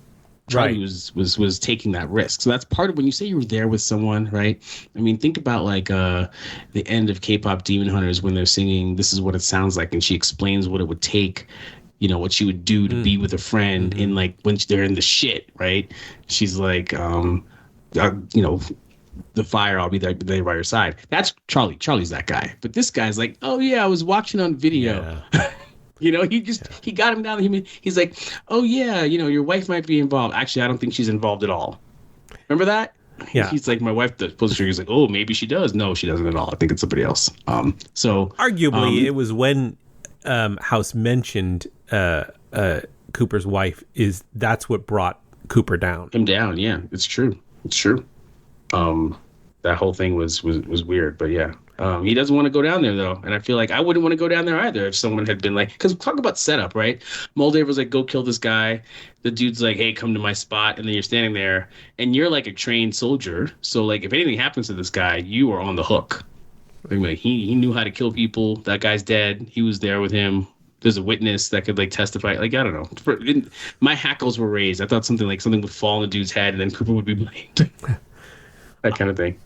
Charlie was taking that risk. So that's part of when you say you were there with someone, right? I mean, think about like the end of K-pop Demon Hunters when they're singing "This Is What It Sounds Like," and she explains what it would take, what she would do to be with a friend in like when they're in the shit, right? She's like, the fire, I'll be there by your side. That's Charlie. Charlie's that guy. But this guy's like, oh yeah, I was watching on video. Yeah. He got him down. He's like, oh yeah, your wife might be involved. Actually, I don't think she's involved at all. Remember that? Yeah. He's like, my wife does. He's like, oh, maybe she does. No, she doesn't at all. I think it's somebody else. So arguably, it was when House mentioned Cooper's wife. That's what brought Cooper down. Him down. Yeah, it's true. That whole thing was weird, but yeah. He doesn't want to go down there, though. And I feel like I wouldn't want to go down there either if someone had been like, because talk about setup, right? Moldaver's like, go kill this guy. The dude's like, hey, come to my spot. And then you're standing there and you're like a trained soldier. So like, if anything happens to this guy, you are on the hook. Like, he knew how to kill people. That guy's dead. He was there with him. There's a witness that could like testify. Like, I don't know. My hackles were raised. I thought something would fall on the dude's head and then Cooper would be blamed. That kind of thing.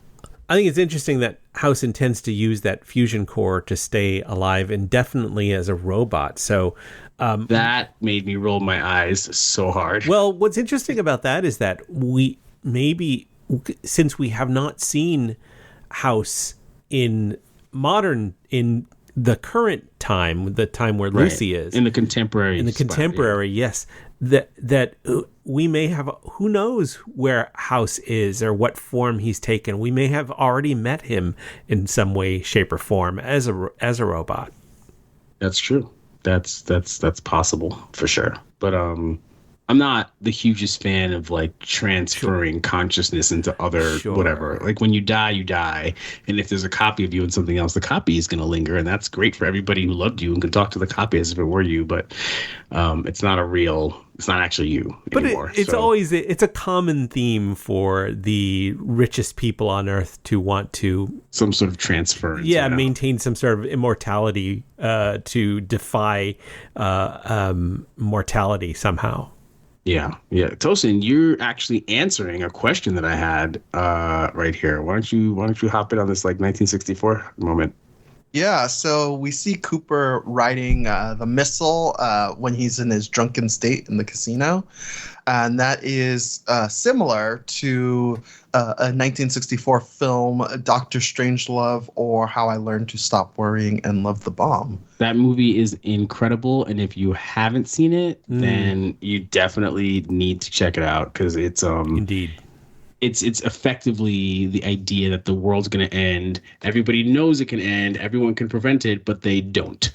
I think it's interesting that House intends to use that fusion core to stay alive indefinitely as a robot. So that made me roll my eyes so hard. Well, what's interesting about that is that since we have not seen House in the current time, the time where Lucy is. In the contemporary. Yes. That we may have, who knows where House is or what form he's taken. We may have already met him in some way, shape, or form as a robot. That's true. That's possible for sure. But I'm not the hugest fan of like transferring consciousness into other whatever. Like when you die, you die. And if there's a copy of you and something else, the copy is going to linger. And that's great for everybody who loved you and could talk to the copy as if it were you. But it's not actually you anymore. But it's a common theme for the richest people on Earth to want to some sort of transference. Yeah, maintain some sort of immortality to defy mortality somehow. Yeah. Tosin, you're actually answering a question that I had right here. Why don't you hop in on this like 1964 moment? Yeah, so we see Cooper riding the missile when he's in his drunken state in the casino. And that is similar to a 1964 film, Dr. Strangelove, or How I Learned to Stop Worrying and Love the Bomb. That movie is incredible. And if you haven't seen it, then you definitely need to check it out because it's indeed. It's effectively the idea that the world's going to end. Everybody knows it can end. Everyone can prevent it, but they don't.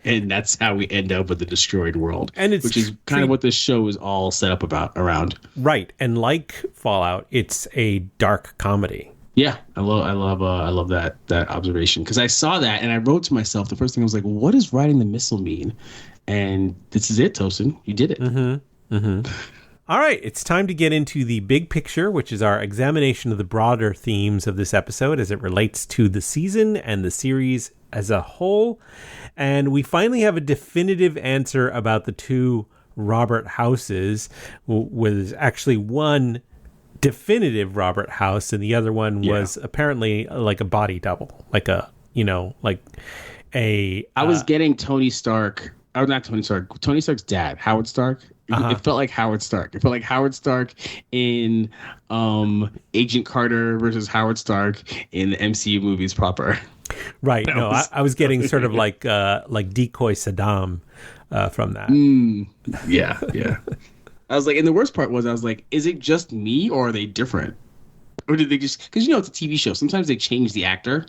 And that's how we end up with the destroyed world. Which is kind of what this show is all set up around. Right. And like Fallout, it's a dark comedy. Yeah, I love that observation because I saw that and I wrote to myself. The first thing I was like, "What does riding the missile mean?" And this is it, Tosin. You did it. Mm-hmm. Mm-hmm. All right, it's time to get into the big picture, which is our examination of the broader themes of this episode as it relates to the season and the series as a whole. And we finally have a definitive answer about the two Robert Houses, with actually one definitive Robert House and the other one was apparently like a body double, like a, I was getting Tony Stark. Oh, not Tony Stark. Tony Stark's dad, Howard Stark. It felt like Howard Stark. It felt like Howard Stark in Agent Carter versus Howard Stark in the MCU movies proper. Right. I was getting sort of like decoy Saddam from that. Yeah. I was like, and the worst part was, I was like, is it just me or are they different? Or did they just, because it's a TV show. Sometimes they change the actor.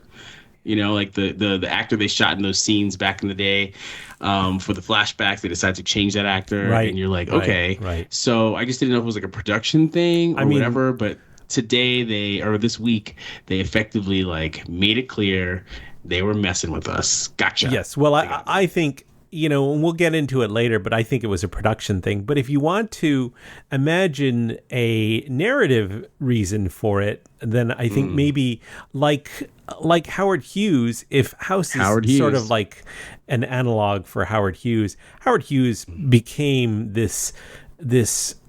Like the actor they shot in those scenes back in the day for the flashbacks, they decide to change that actor. Right. And you're like, okay. Right. So I just didn't know if it was like a production thing or whatever. But today this week, they effectively like made it clear they were messing with us. Gotcha. Yes. Well, I think, and we'll get into it later, but I think it was a production thing. But if you want to imagine a narrative reason for it, then I think maybe like Howard Hughes, if House is sort of like an analog for Howard Hughes became this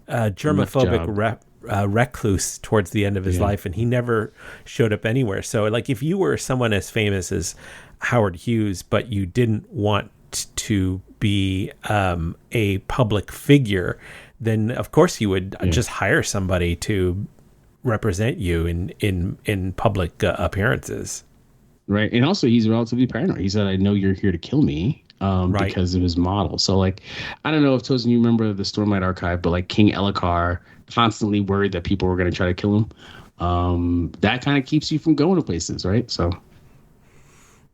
germophobic recluse towards the end of his life, and he never showed up anywhere. So like if you were someone as famous as Howard Hughes, but you didn't want to be a public figure, then of course you would just hire somebody to represent you in public appearances. Right. And also he's relatively paranoid. He said, I know you're here to kill me. Because of his model. So like, I don't know if Tosin, you remember the Stormlight Archive, but like King Elhokar constantly worried that people were going to try to kill him. That kind of keeps you from going to places, right? So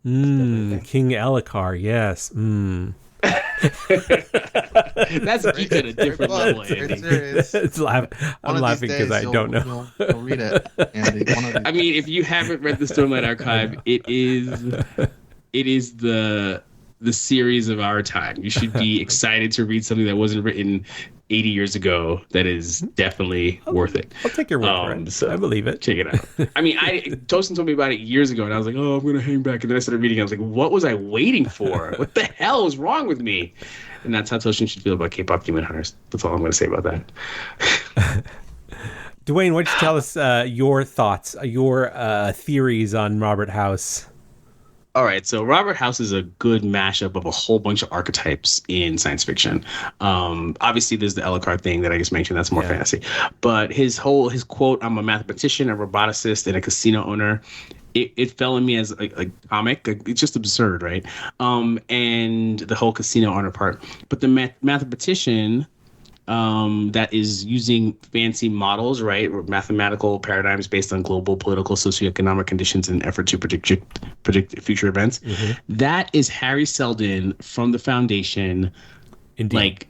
King Elhokar, yes. That's geek at a different level, Andy. I'm laughing because I don't know. You'll read it, Andy. I mean, if you haven't read the Stormlight Archive, it is the series of our time. You should be excited to read something that wasn't written 80 years ago. That is definitely worth it. I'll take your word for it. So I believe it. Check it out. I mean, Tosin told me about it years ago, and I was like, oh, I'm going to hang back. And then I started reading it. I was like, what was I waiting for? What the hell was wrong with me? And that's how Tosin should feel about K-pop Demon Hunters. That's all I'm going to say about that. Dwayne, why don't you tell us your thoughts, your theories on Robert House? All right, so Robert House is a good mashup of a whole bunch of archetypes in science fiction. Obviously, there's the Elhokar thing that I just mentioned. That's more fantasy. But his quote, I'm a mathematician, a roboticist, and a casino owner, it fell in me as a comic. It's just absurd, right? And the whole casino owner part. But the mathematician... that is using fancy models, right, or mathematical paradigms based on global political, socioeconomic conditions in an effort to predict future events. That is Harry Seldon from the Foundation. Indeed. Like,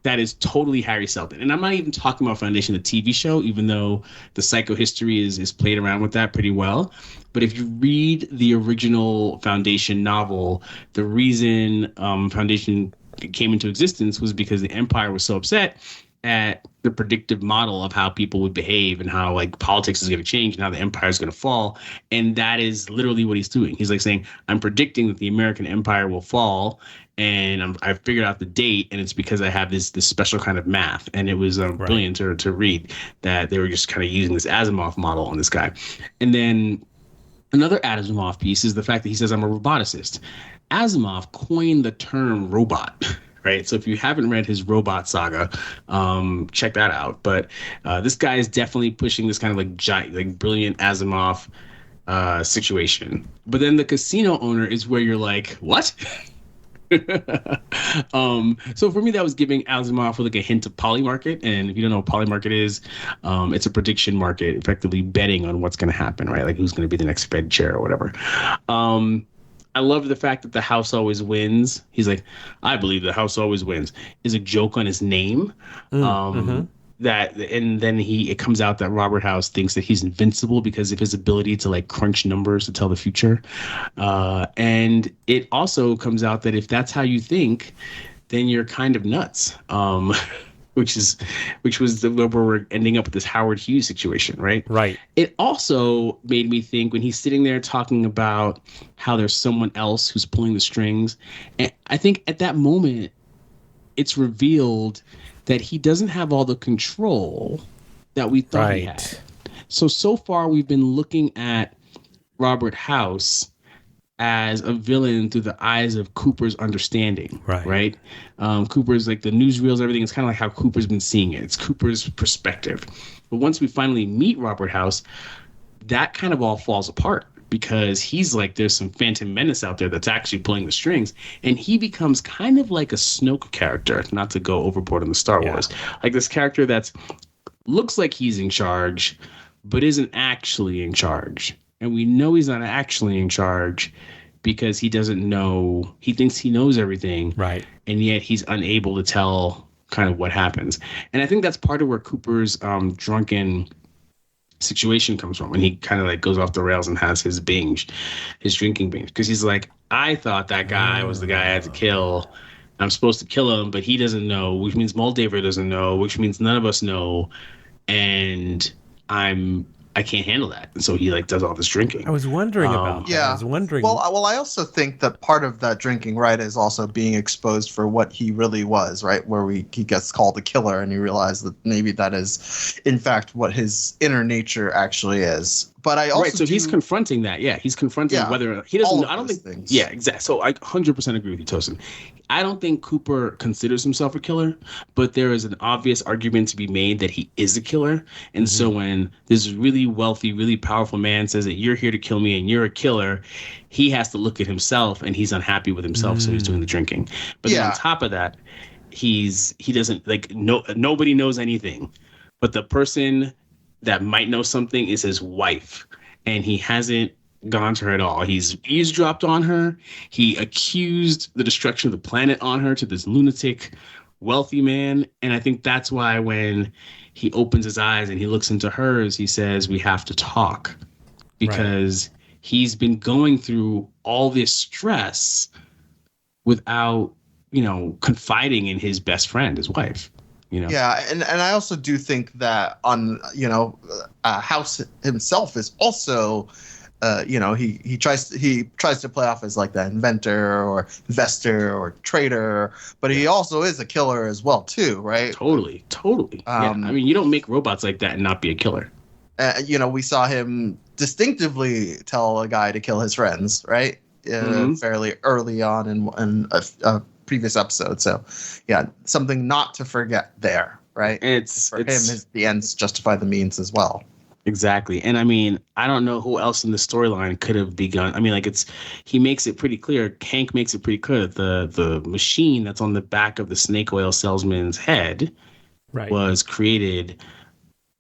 that is totally Harry Seldon. And I'm not even talking about Foundation, the TV show, even though the psychohistory is played around with that pretty well. But if you read the original Foundation novel, the reason Foundation came into existence was because the Empire was so upset at the predictive model of how people would behave and how like politics is going to change and how the Empire is going to fall. And that is literally what he's doing. He's like saying, I'm predicting that the American Empire will fall, and I've figured out the date, and it's because I have this special kind of math. And it was brilliant to read that they were just kind of using this Asimov model on this guy. And then another Asimov piece is the fact that he says, I'm a roboticist. Asimov coined the term robot, right? So if you haven't read his robot saga, check that out. But this guy is definitely pushing this kind of like giant, like brilliant Asimov situation. But then the casino owner is where you're like, what? So for me, that was giving Asimov like a hint of polymarket. And if you don't know what polymarket is, it's a prediction market, effectively betting on what's going to happen, right? Like who's going to be the next Fed chair or whatever. I love the fact that the house always wins. He's like, I believe the house always wins, is a joke on his name. That, and then it comes out that Robert House thinks that he's invincible because of his ability to like crunch numbers to tell the future. And it also comes out that if that's how you think, then you're kind of nuts. Which was where we're ending up with this Howard Hughes situation, right? Right. It also made me think when he's sitting there talking about how there's someone else who's pulling the strings. And I think at that moment, it's revealed that he doesn't have all the control that we thought he had. So far we've been looking at Robert House as a villain through the eyes of Cooper's understanding, right? Cooper's like the newsreels, everything. It's kind of like how Cooper's been seeing it. It's Cooper's perspective. But once we finally meet Robert House, that kind of all falls apart because he's like, there's some Phantom Menace out there that's actually pulling the strings. And he becomes kind of like a Snoke character, not to go overboard in the Star Wars. Like this character that's looks like he's in charge, but isn't actually in charge. And we know he's not actually in charge because he doesn't know. He thinks he knows everything. Right. And yet he's unable to tell kind of what happens. And I think that's part of where Cooper's drunken situation comes from when he kind of like goes off the rails and has his binge, his drinking binge, because he's like, I thought that guy was the guy I had to kill. I'm supposed to kill him, but he doesn't know, which means Moldaver doesn't know, which means none of us know, and I can't handle that, and so he like does all this drinking. I was wondering about that. Yeah. I was wondering. Well, I also think that part of that drinking, right, is also being exposed for what he really was, right, where he gets called a killer, and you realize that maybe that is, in fact, what his inner nature actually is. But I also so he's confronting that. Yeah, he's confronting whether he doesn't. I don't think. Things. Yeah, exactly. So I 100% agree with you, Tosin. I don't think Cooper considers himself a killer, but there is an obvious argument to be made that he is a killer. And so when this really wealthy, really powerful man says that you're here to kill me and you're a killer, he has to look at himself and he's unhappy with himself, so he's doing the drinking. But then on top of that, he doesn't like nobody knows anything, but the person that might know something is his wife, and he hasn't gone to her at all. He's eavesdropped on her. He accused the destruction of the planet on her to this lunatic wealthy man, and I think that's why when he opens his eyes and he looks into hers, he says, we have to talk, because he's been going through all this stress without, confiding in his best friend, his wife. Yeah, and I also do think that House himself is also, he tries to play off as like the inventor or investor or trader, but he also is a killer as well too, right? Totally. I mean, you don't make robots like that and not be a killer. We saw him distinctively tell a guy to kill his friends, right? Fairly early on in a previous episode. So, yeah, something not to forget there, right? For him, the ends justify the means as well. Exactly. And I mean, I don't know who else in the storyline could have begun. I mean, like he makes it pretty clear. Hank makes it pretty clear that the machine that's on the back of the snake oil salesman's head was created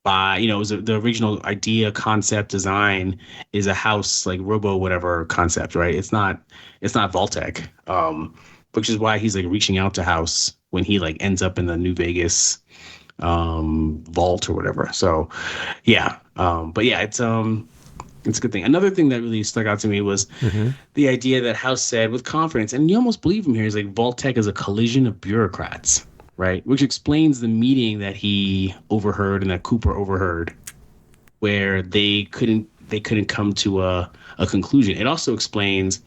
by, it was the original idea, concept, design is a house, like robo whatever concept, right? It's not Vault-Tec, which is why he's like reaching out to House when he like ends up in the New Vegas vault or whatever. So yeah, but yeah, it's a good thing. Another thing that really stuck out to me was the idea that House said with confidence, and you almost believe him here, is like Vault-Tec is a collision of bureaucrats, right? Which explains the meeting that he overheard and that Cooper overheard, where they couldn't come to a conclusion. It also explains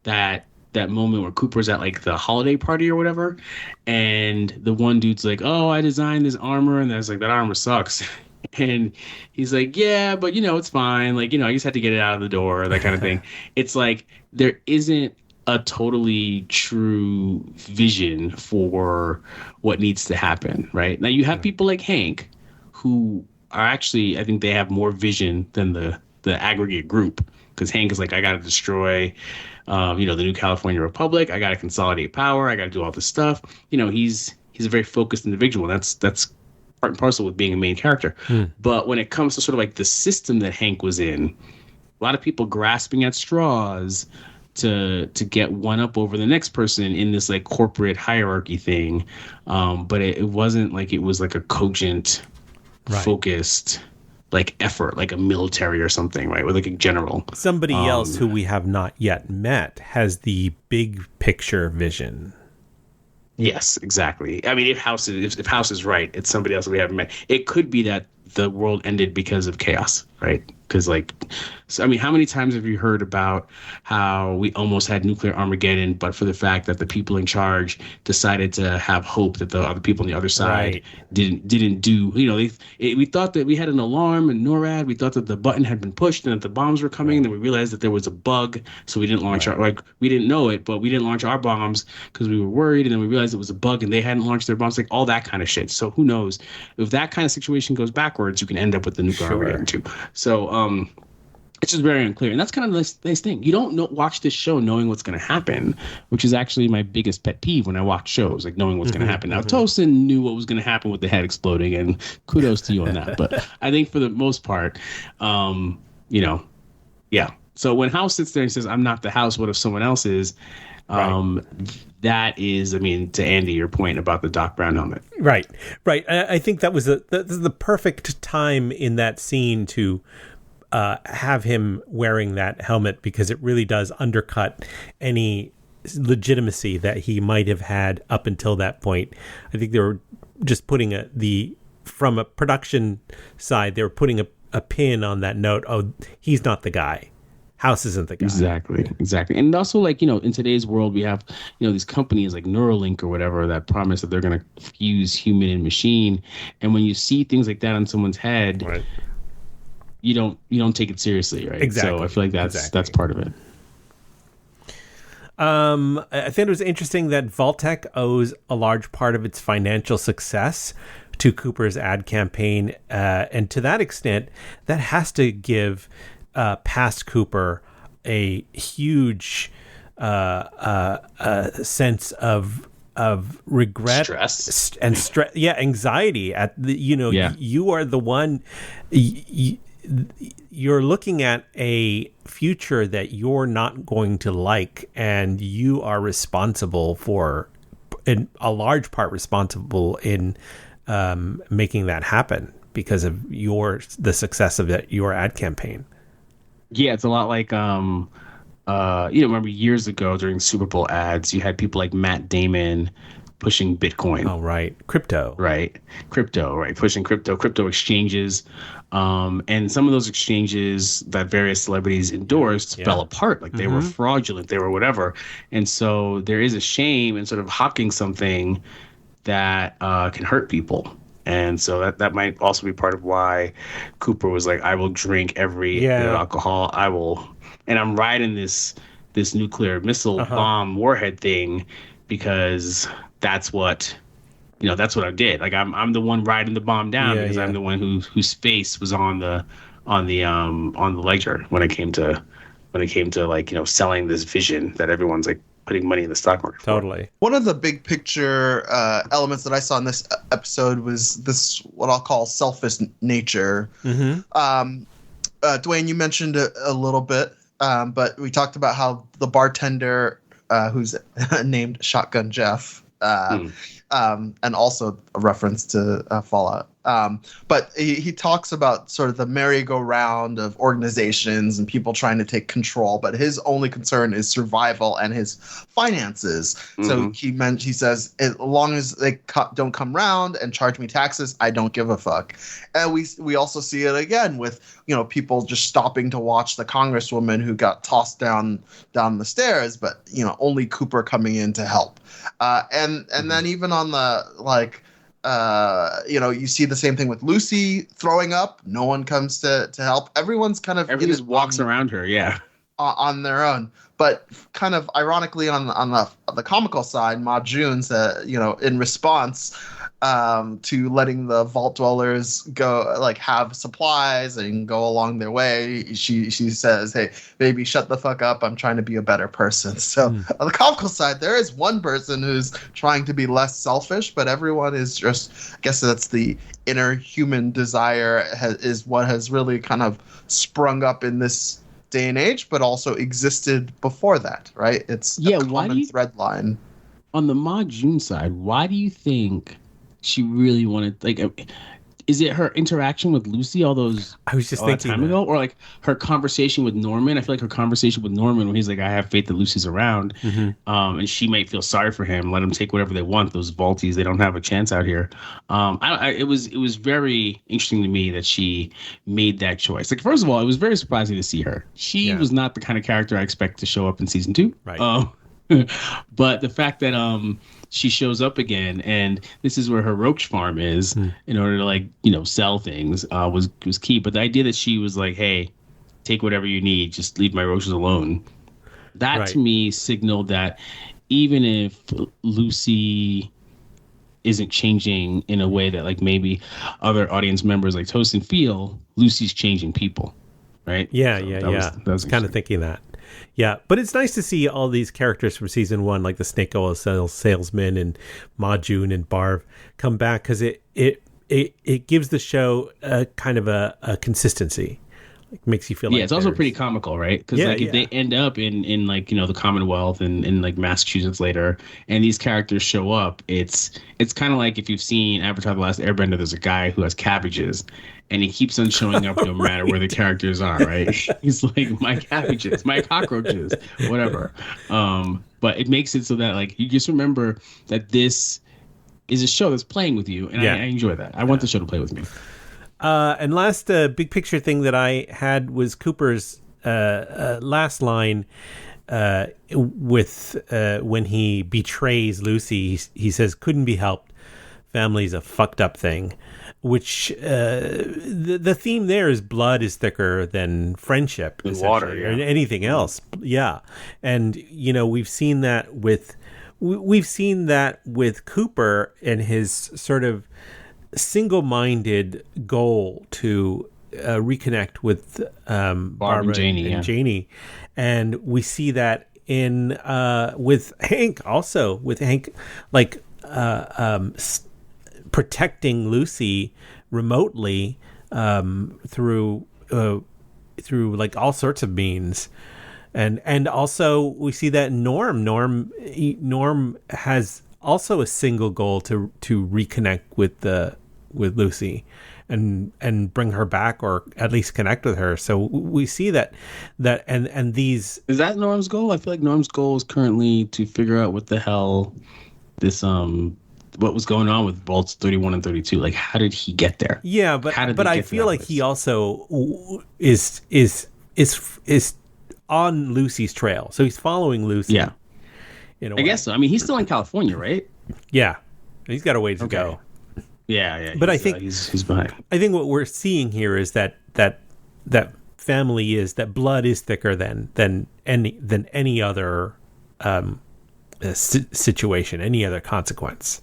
that moment where Cooper's at like the holiday party or whatever, and the one dude's like, oh, I designed this armor, and there's like, that armor sucks. And he's like, yeah, but it's fine. Like, I just had to get it out of the door, that kind of thing. It's like, there isn't a totally true vision for what needs to happen, right? Now you have people like Hank who are actually, I think they have more vision than the aggregate group, because Hank is like, I got to destroy the new California Republic. I got to consolidate power. I got to do all this stuff. He's a very focused individual. That's part and parcel with being a main character. But when it comes to sort of like the system that Hank was in, a lot of people grasping at straws to get one up over the next person in this like corporate hierarchy thing. But it wasn't like it was like a cogent, focused like effort, like a military or something, right? With like a general. Somebody else who we have not yet met has the big picture vision. Yes, exactly. I mean, if House is right, it's somebody else that we haven't met. It could be that the world ended because of chaos, right? Because I mean, how many times have you heard about how we almost had nuclear Armageddon, but for the fact that the people in charge decided to have hope that the other people on the other side didn't do, we thought that we had an alarm in NORAD. We thought that the button had been pushed and that the bombs were coming. And then we realized that there was a bug. So we didn't launch we didn't know it, but we didn't launch our bombs because we were worried. And then we realized it was a bug and they hadn't launched their bombs, like all that kind of shit. So who knows if that kind of situation goes backwards, you can end up with the nuclear Armageddon too. So, it's just very unclear. And that's kind of the nice thing. You don't watch this show knowing what's going to happen, which is actually my biggest pet peeve when I watch shows, like knowing what's going to happen. Now, Tosin knew what was going to happen with the head exploding, and kudos to you on that. But I think for the most part, yeah. So when House sits there and says, I'm not the House, what if someone else is? That is, I mean, to Andy, your point about the Doc Brown helmet. Right. I think that was the perfect time in that scene to have him wearing that helmet, because it really does undercut any legitimacy that he might have had up until that point. I think they were just putting from a production side, they were putting a pin on that note. Oh, he's not the guy. House isn't the guy. Exactly. And also, like, in today's world, we have, these companies like Neuralink or whatever that promise that they're going to fuse human and machine. And when you see things like that on someone's head, right, you don't take it seriously, right? Exactly. So I feel like that's part of it. I think it was interesting that Vault-Tec owes a large part of its financial success to Cooper's ad campaign. And to that extent, that has to give past Cooper a huge sense of regret, stress, and stress. Yeah, anxiety at the. You are the one. You're looking at a future that you're not going to like, and you are responsible for, in a large part, responsible in making that happen because of the success of your ad campaign. Yeah, it's a lot like remember years ago during Super Bowl ads, you had people like Matt Damon pushing Bitcoin. Oh, right. Crypto, right? Pushing crypto exchanges. And some of those exchanges that various celebrities endorsed fell apart. Like they were fraudulent, they were whatever. And so there is a shame in sort of hawking something that can hurt people. And so that might also be part of why Cooper was like, I will drink every bit of alcohol. I will. And I'm riding this nuclear missile bomb warhead thing because that's what I did. Like I'm the one riding the bomb down because I'm the one whose face was on the ledger when it came to like, selling this vision that everyone's like putting money in the stock market. Totally. One of the big picture elements that I saw in this episode was this, what I'll call selfish nature. Dwayne, you mentioned it a little bit, but we talked about how the bartender, who's named Shotgun Jeff, and also a reference to Fallout. But he talks about sort of the merry-go-round of organizations and people trying to take control, but his only concern is survival and his finances. So he says, as long as they don't come round and charge me taxes, I don't give a fuck. And we also see it again with people just stopping to watch the congresswoman who got tossed down the stairs, but only Cooper coming in to help. And then even on the you see the same thing with Lucy throwing up. No one comes to help. Everyone's kind of just walks around her, on their own. But kind of ironically, on the comical side, Ma June said, in response to letting the vault dwellers go, like, have supplies and go along their way, she says, "Hey, baby, shut the fuck up. I'm trying to be a better person." So on the comical side, there is one person who's trying to be less selfish, but everyone is just, I guess that's the inner human desire is what has really kind of sprung up in this day and age, but also existed before that, right? It's a common thread line. On the Ma June side, why do you think she really wanted, like, is it her interaction with Lucy all that time ago, or like her conversation with Norman? I feel like her conversation with Norman when he's like, I have faith that Lucy's around, and she might feel sorry for him, let him take whatever they want. Those vaulties, they don't have a chance out here. It was very interesting to me that she made that choice. Like, first of all, it was very surprising to see her. She was not the kind of character I expect to show up in season 2. Right. But the fact that she shows up again, and this is where her roach farm is, in order to sell things, was key. But the idea that she was like, "Hey, take whatever you need, just leave my roaches alone," that to me signaled that even if Lucy isn't changing in a way that like maybe other audience members like Tosin feel, Lucy's changing people, right? I was kind of thinking that. Yeah, but it's nice to see all these characters from season 1, like the snake oil salesman and Ma June and Barv, come back, because it gives the show a kind of a consistency. It makes you feel like it's also pretty comical, right? Because if they end up in like the Commonwealth and in like Massachusetts later, and these characters show up, it's kind of like if you've seen Avatar: The Last Airbender, there's a guy who has cabbages, and he keeps on showing up no matter where the characters are, right? He's like, my cabbages, my cockroaches, whatever. But it makes it so that like you just remember that this is a show that's playing with you, and I enjoy that. I want the show to play with me. And last big picture thing that I had was Cooper's last line with when he betrays Lucy. He says, "Couldn't be helped. Family's a fucked up thing," which the theme there is blood is thicker than friendship, water, or anything else. Yeah, and we've seen that with Cooper and his sort of single-minded goal to reconnect with Barbara and Janie, and we see that in with Hank also, like protecting Lucy remotely through like all sorts of means, and also we see that Norm has also a single goal to reconnect with Lucy and bring her back, or at least connect with her. So we see that and these... Is that Norm's goal? I feel like Norm's goal is currently to figure out what the hell this what was going on with Bolts 31 and 32. Like, how did he get there? Yeah, but I feel like he also is on Lucy's trail. So he's following Lucy. Yeah. I guess so. I mean, he's still in California, right? Yeah. He's got a ways to go. Yeah. But I think he's behind. I think what we're seeing here is that family is, that blood is thicker than any other situation, any other consequence.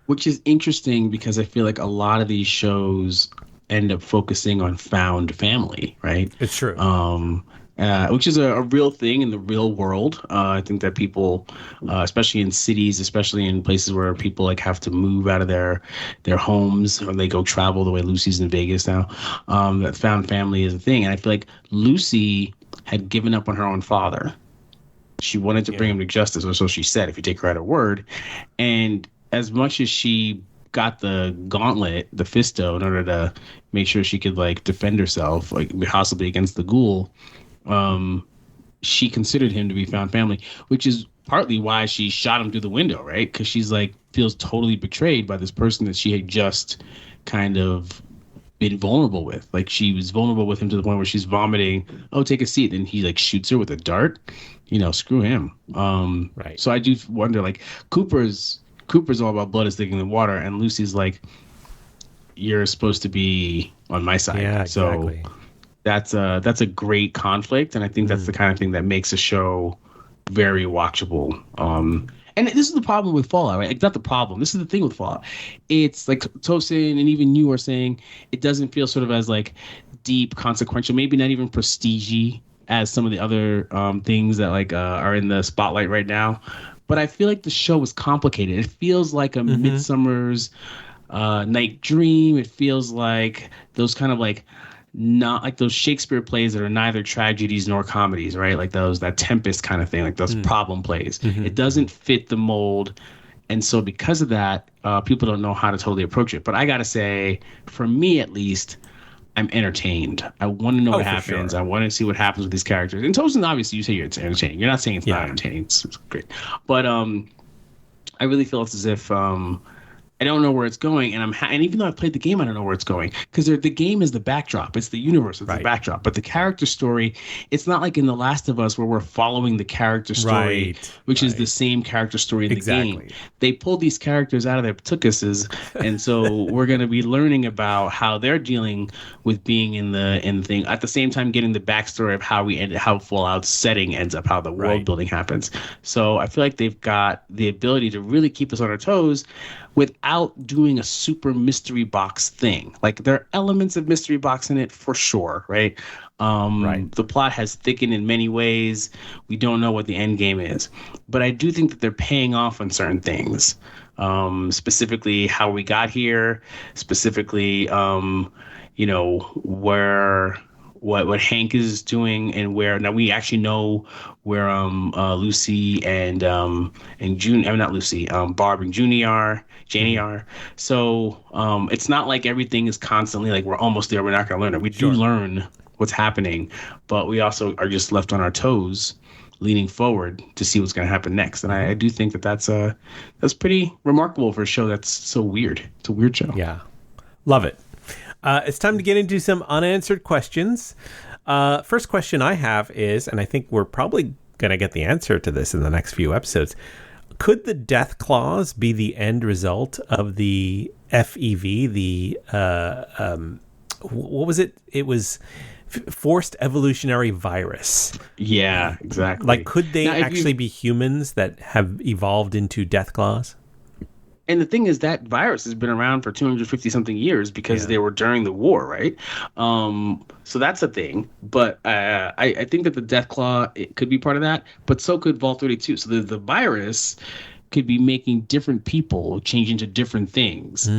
Which is interesting because I feel like a lot of these shows end up focusing on found family, right? It's true. Which is a real thing in the real world. I think that people, especially in cities, especially in places where people like have to move out of their homes, or they go travel the way Lucy's in Vegas now, that found family is a thing. And I feel like Lucy had given up on her own father. She wanted to bring him to justice, or so she said, if you take her at her word. And as much as she got the gauntlet, the fisto, in order to make sure she could like defend herself, like possibly against the ghoul, she considered him to be found family, which is partly why she shot him through the window, right? Because she's like feels totally betrayed by this person that she had just kind of been vulnerable with. Like, she was vulnerable with him to the point where she's vomiting. Oh, take a seat. And he like shoots her with a dart. Screw him. Right. So I do wonder, like, Cooper's all about blood is thicker than water, and Lucy's like, you're supposed to be on my side. Yeah, exactly. So that's a great conflict, and I think that's the kind of thing that makes a show very watchable. And this is the problem with Fallout, right? Like, not the problem. This is the thing with Fallout. It's like Tosin and even you are saying, it doesn't feel sort of as like deep, consequential, maybe not even prestige-y as some of the other things that like are in the spotlight right now. But I feel like the show is complicated. It feels like a Midsummer's Night Dream. It feels like those kind of like, not like those Shakespeare plays that are neither tragedies nor comedies, right? Like that Tempest kind of thing, like those problem plays. It doesn't fit the mold. And so because of that, people don't know how to totally approach it. But I got to say, for me at least, I'm entertained. I want to know what happens. Sure. I want to see what happens with these characters. And Tosin, obviously, you say it's entertaining. You're not saying it's not entertaining. It's great. But I really feel it's as if I don't know where it's going, and and even though I've played the game, I don't know where it's going, because the game is the backdrop. It's the universe. It's the backdrop. But the character story, it's not like in The Last of Us where we're following the character story, which is the same character story in the game. They pulled these characters out of their tuchuses, and so we're going to be learning about how they're dealing with being in the thing, at the same time getting the backstory of how Fallout's setting ends up, how the world building happens. So I feel like they've got the ability to really keep us on our toes without doing a super mystery box thing. Like, there are elements of mystery box in it for sure, right? The plot has thickened in many ways. We don't know what the end game is. But I do think that they're paying off on certain things. Specifically how we got here, specifically, what Hank is doing, and where now we actually know where Lucy and June, I mean, not Lucy, Barb and Janie are. So it's not like everything is constantly like we're almost there, we're not going to learn it. We do learn what's happening, but we also are just left on our toes, leaning forward to see what's going to happen next. And I do think that's pretty remarkable for a show that's so weird. It's a weird show. Yeah, love it. It's time to get into some unanswered questions. First question I have is, and I think we're probably going to get the answer to this in the next few episodes, could the Deathclaws be the end result of the FEV, the, what was it? It was forced evolutionary virus. Yeah, exactly. Like, could they actually be humans that have evolved into Deathclaws? And the thing is, that virus has been around for 250 something years because they were during the war, right? So that's a thing. But I think that the Deathclaw, it could be part of that, but so could Vault 32. So the virus could be making different people change into different things.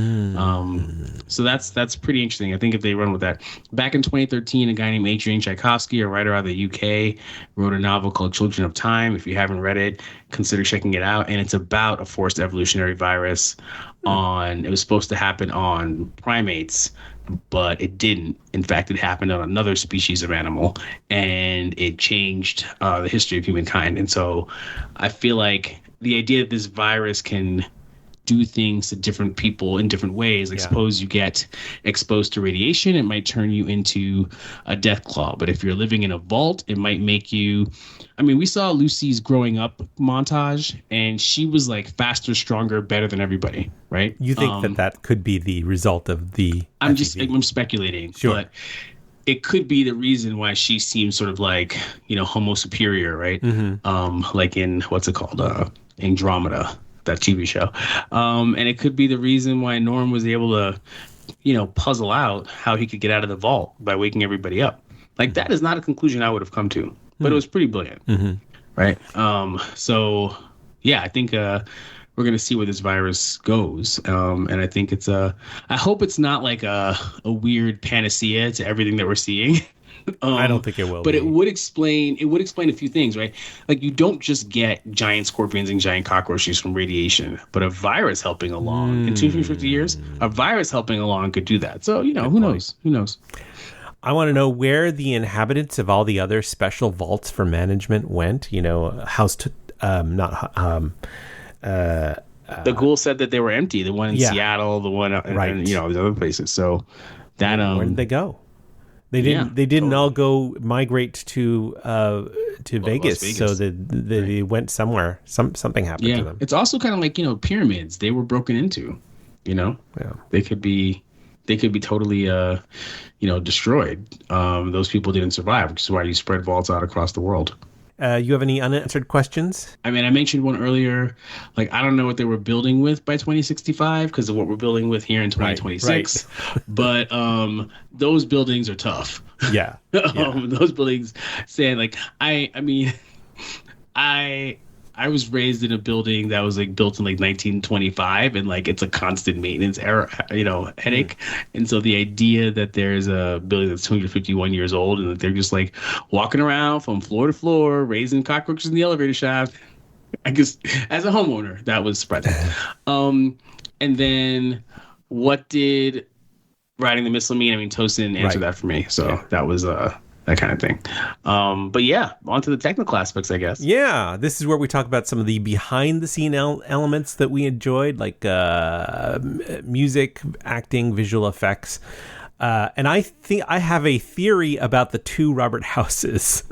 So that's pretty interesting. I think if they run with that. Back in 2013, a guy named Adrian Tchaikovsky, a writer out of the UK, wrote a novel called Children of Time. If you haven't read it, consider checking it out. And it's about a forced evolutionary virus it was supposed to happen on primates, but it didn't. In fact, it happened on another species of animal, and it changed the history of humankind. And so I feel like the idea that this virus can do things to different people in different ways, like suppose you get exposed to radiation, it might turn you into a Deathclaw. But if you're living in a vault, it might make you, I mean, we saw Lucy's growing up montage, and she was like faster, stronger, better than everybody, right? You think that could be the result of the I'm FEV? speculating, Sure. But it could be the reason why she seems sort of like, homo superior, right? Like in, what's it called? Andromeda, that TV show. And it could be the reason why Norm was able to, puzzle out how he could get out of the vault by waking everybody up. Like, that is not a conclusion I would have come to, but it was pretty brilliant. Right. So yeah, I think, we're going to see where this virus goes. And I think I hope it's not like a weird panacea to everything that we're seeing. I don't think it will. But it would explain a few things, right? Like, you don't just get giant scorpions and giant cockroaches from radiation, but a virus helping along in 250 years, a virus helping along could do that. So, who knows? Who knows? I want to know where the inhabitants of all the other special vaults for management went. The Ghoul said that they were empty. The one in Seattle, the one, and these other places. So that where did they go? They didn't. They didn't all go migrate to Vegas. So they went somewhere. Something happened to them. It's also kind of like pyramids. They were broken into. They could be totally destroyed. Those people didn't survive, which is why you spread vaults out across the world. You have any unanswered questions? I mean, I mentioned one earlier. Like, I don't know what they were building with by 2065 because of what we're building with here in 2026. Right. But those buildings are tough. Yeah. Those buildings saying, like, I was raised in a building that was like built in like 1925, and like it's a constant maintenance error, headache. And so the idea that there's a building that's 251 years old and that they're just like walking around from floor to floor, raising cockroaches in the elevator shaft, I guess as a homeowner, that was surprising. And then what did riding the missile mean? I mean, Tosin answered that for me. So that was that kind of thing. But yeah, on to the technical aspects, I guess. Yeah, this is where we talk about some of the behind-the-scene elements that we enjoyed, like music, acting, visual effects. And I think I have a theory about the two Robert Houses.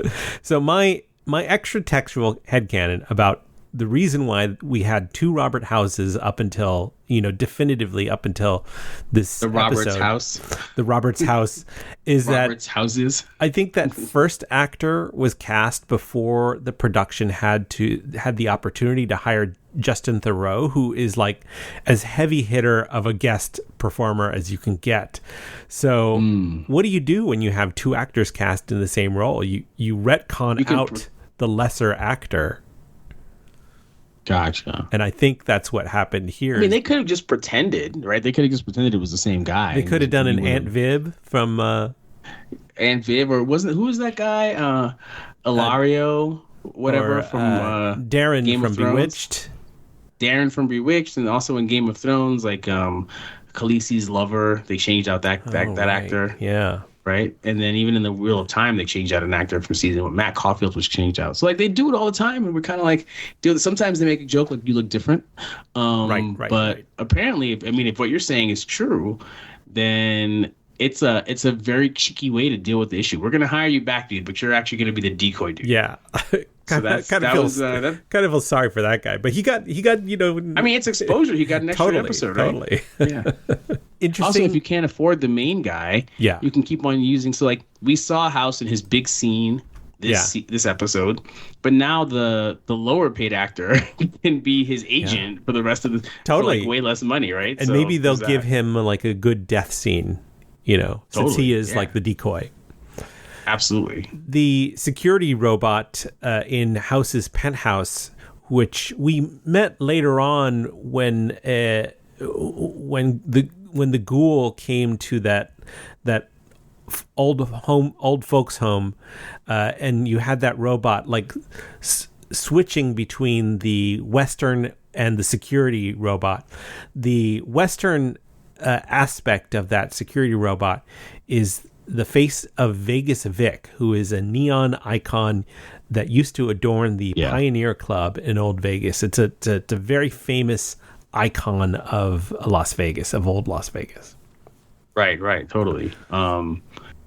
So my extra textual headcanon about the reason why we had two Robert Houses up until, definitively up until this Robert's episode, house. The Robert's house is Robert's that houses. I think that first actor was cast before the production had the opportunity to hire Justin Theroux, who is like as heavy hitter of a guest performer as you can get. So what do you do when you have two actors cast in the same role? You retcon out the lesser actor. Gotcha. And I think that's what happened here. I mean, they could have just pretended, right? They could have just pretended it was the same guy. They could have done an Aunt Viv from And Viv, or wasn't who was that guy? Ilario, whatever or, from Darren Game from of Thrones. Bewitched. Darren from Bewitched, and also in Game of Thrones, like Khaleesi's lover. They changed out that Right. actor, Yeah. right? And then even in the Wheel of Time, they changed out an actor from season one. Matt Caulfield was changed out. So like they do it all the time, and we're kind of like, dude. Sometimes they make a joke like you look different. Right. But apparently, if what you're saying is true, then it's a very cheeky way to deal with the issue. We're gonna hire you back, dude, but you're actually gonna be the decoy dude. Yeah. So kind of feel sorry for that guy, but he got I mean, it's exposure. He got an extra episode, right? Totally. Yeah. Interesting. Also, if you can't afford the main guy, Yeah. you can keep on using. So, like, we saw House in his big scene this episode, but now the lower paid actor can be his agent for the rest of the for, like, way less money, right? And maybe they'll give him like a good death scene, since he is like the decoy. Absolutely. The security robot in House's penthouse, which we met later on when the ghoul came to that old folks home, and you had that robot like switching between the Western and the security robot. The Western aspect of that security robot is the face of Vegas Vic, who is a neon icon that used to adorn the Pioneer Club in Old Vegas. It's a very famous icon of Las Vegas, of old Las Vegas. Right, totally.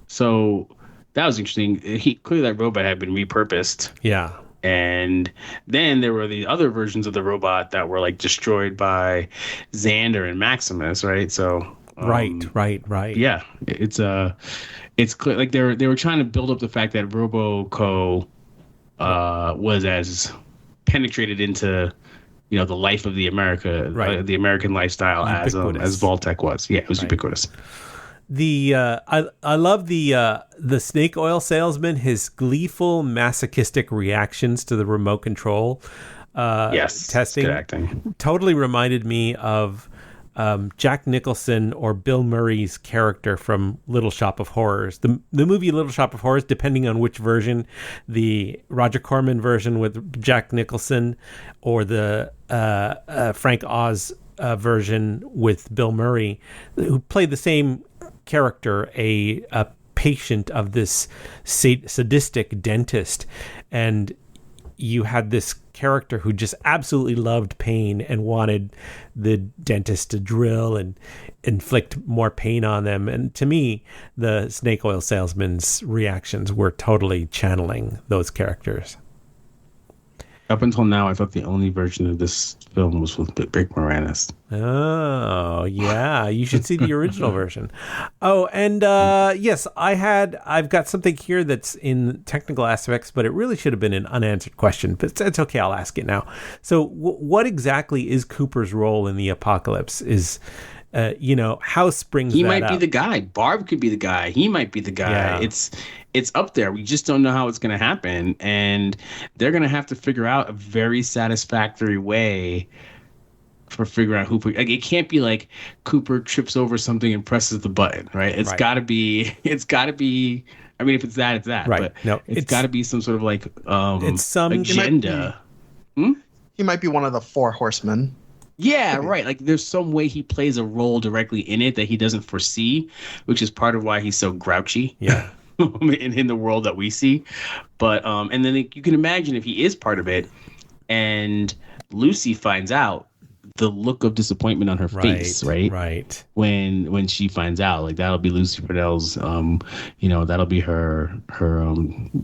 So that was interesting. Clearly that robot had been repurposed. Yeah. And then there were the other versions of the robot that were like destroyed by Xander and Maximus, right? So Right. Yeah, it's clear. Like they were trying to build up the fact that RoboCo was as penetrated into the life of the the American lifestyle as Vault-Tec was. Yeah, it was ubiquitous. I love the snake oil salesman, his gleeful masochistic reactions to the remote control testing. Good acting. Totally reminded me of Jack Nicholson or Bill Murray's character from Little Shop of Horrors. The movie Little Shop of Horrors, depending on which version, the Roger Corman version with Jack Nicholson or the Frank Oz version with Bill Murray, who played the same character, a patient of this sadistic dentist. And you had this character who just absolutely loved pain and wanted the dentist to drill and inflict more pain on them. And to me, the snake oil salesman's reactions were totally channeling those characters. Up until now, I thought the only version of this film was with Rick Moranis. Oh, yeah. You should see the original version. Oh, and yes, I've got something here that's in technical aspects, but it really should have been an unanswered question. But it's okay, I'll ask it now. So what exactly is Cooper's role in the apocalypse? Is House brings he that might up. be the guy. Barb could be the guy. He might be the guy. Yeah. It's up there. We just don't know how it's going to happen, and they're going to have to figure out a very satisfactory way for figuring out who. Like, it can't be like Cooper trips over something and presses the button, right? It's got to be. It's got to be. I mean, if it's that, it's that. Right. But No, it's got to be some sort of like it's some agenda. He might be one of the four horsemen. Yeah, right. Like there's some way he plays a role directly in it that he doesn't foresee, which is part of why he's so grouchy. Yeah. in the world that we see. But and then you can imagine if he is part of it and Lucy finds out, the look of disappointment on her face, right? Right. When she finds out, like that'll be Lucy Purnell's that'll be her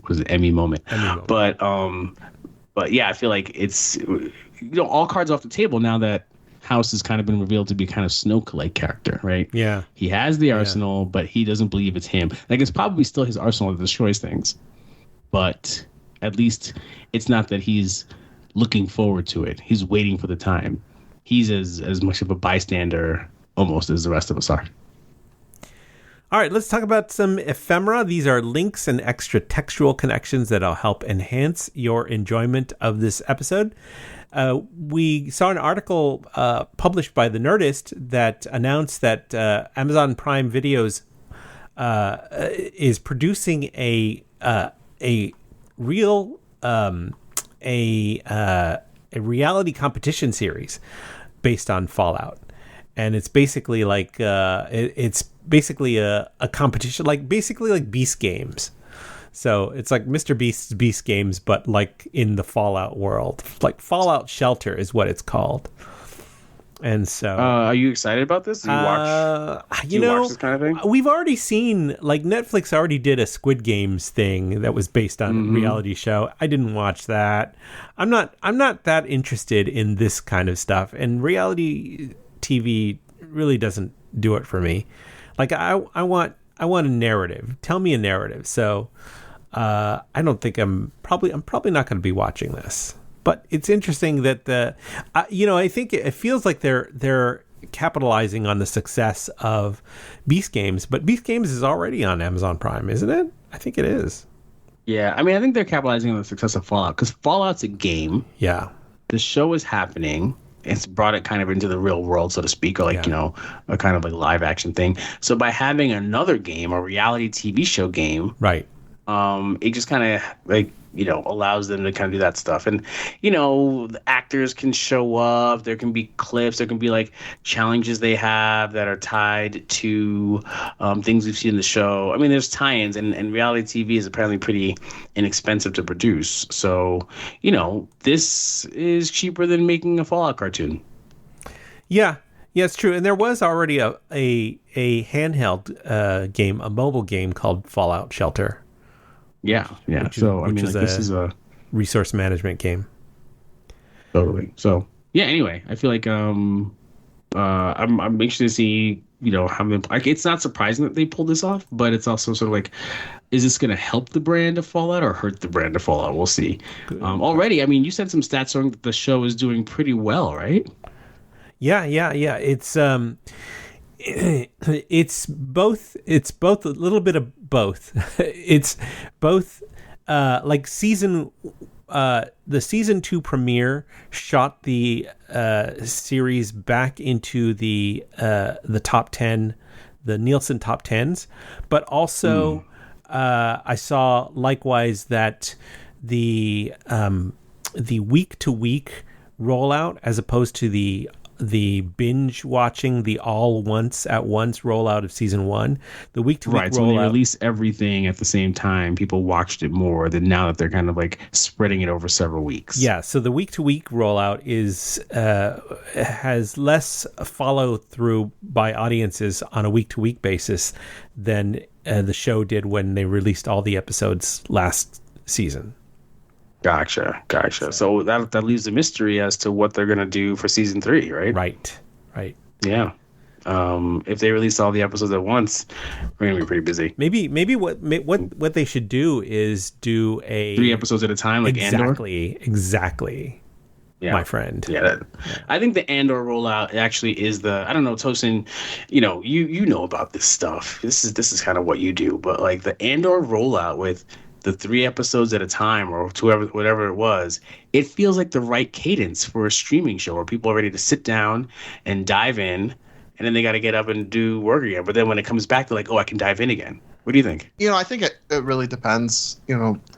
was it Emmy moment. But yeah, I feel like it's all cards off the table now that House has kind of been revealed to be kind of Snoke-like character, right? Yeah. He has the arsenal, but he doesn't believe it's him. Like, it's probably still his arsenal that destroys things. But at least it's not that he's looking forward to it. He's waiting for the time. He's as much of a bystander almost as the rest of us are. All right, let's talk about some ephemera. These are links and extra textual connections that'll help enhance your enjoyment of this episode. We saw an article published by The Nerdist that announced that Amazon Prime Video's is producing a real a reality competition series based on Fallout, and it's basically like it's basically a competition, like basically like Beast Games. So it's like Mr. Beast's Beast Games, but like in the Fallout world, like Fallout Shelter is what it's called. And so, are you excited about this? Do you watch? Do you watch this kind of thing? We've already seen, like, Netflix already did a Squid Games thing that was based on a reality show. I didn't watch that. I'm not that interested in this kind of stuff, and reality TV really doesn't do it for me. Like, I want a narrative. Tell me a narrative. So, I don't think I'm probably not going to be watching this. But it's interesting that I think it feels like they're capitalizing on the success of Beast Games, but Beast Games is already on Amazon Prime, isn't it? I think it is. Yeah, I mean, I think they're capitalizing on the success of Fallout because Fallout's a game. Yeah, the show is happening. It's brought it kind of into the real world, so to speak, or like a kind of like live action thing. So by having another game, a reality TV show game, right? It just kind of like allows them to kind of do that stuff. And, the actors can show up. There can be clips. There can be like challenges they have that are tied to things we've seen in the show. I mean, there's tie-ins, and reality TV is apparently pretty inexpensive to produce. So, this is cheaper than making a Fallout cartoon. Yeah. Yeah, it's true. And there was already a handheld game, a mobile game called Fallout Shelter. Yeah. This is a resource management game. Totally. So yeah. Anyway, I feel like I'm anxious to see how them. Like, it's not surprising that they pulled this off, but it's also sort of like, is this going to help the brand of Fallout or hurt the brand of Fallout? We'll see. Already, I mean, you said some stats showing that the show is doing pretty well, right? Yeah. It's it's both a little bit of both. It's both like the season 2 premiere shot the series back into the top 10, the Nielsen top 10s, but also I saw likewise that the week to week rollout, as opposed to the binge watching, the all once at once rollout of season 1, the week to week rollout. So when they release everything at the same time, people watched it more than now that they're kind of like spreading it over several weeks. Yeah, so the week to week rollout is has less follow through by audiences on a week to week basis than the show did when they released all the episodes last season. Gotcha. So that leaves a mystery as to what they're going to do for season 3, right? Right. Yeah. If they release all the episodes at once, we're going to be pretty busy. Maybe what they should do is do 3 episodes at a time, like Andor. Exactly. Yeah. My friend. Yeah. I think the Andor rollout actually is I don't know, Tosin, you know about this stuff. This is kind of what you do, but like the Andor rollout with the 3 episodes at a time, or whatever it was, it feels like the right cadence for a streaming show where people are ready to sit down and dive in, and then they got to get up and do work again. But then when it comes back, they're like, oh, I can dive in again. What do you think? I think it really depends.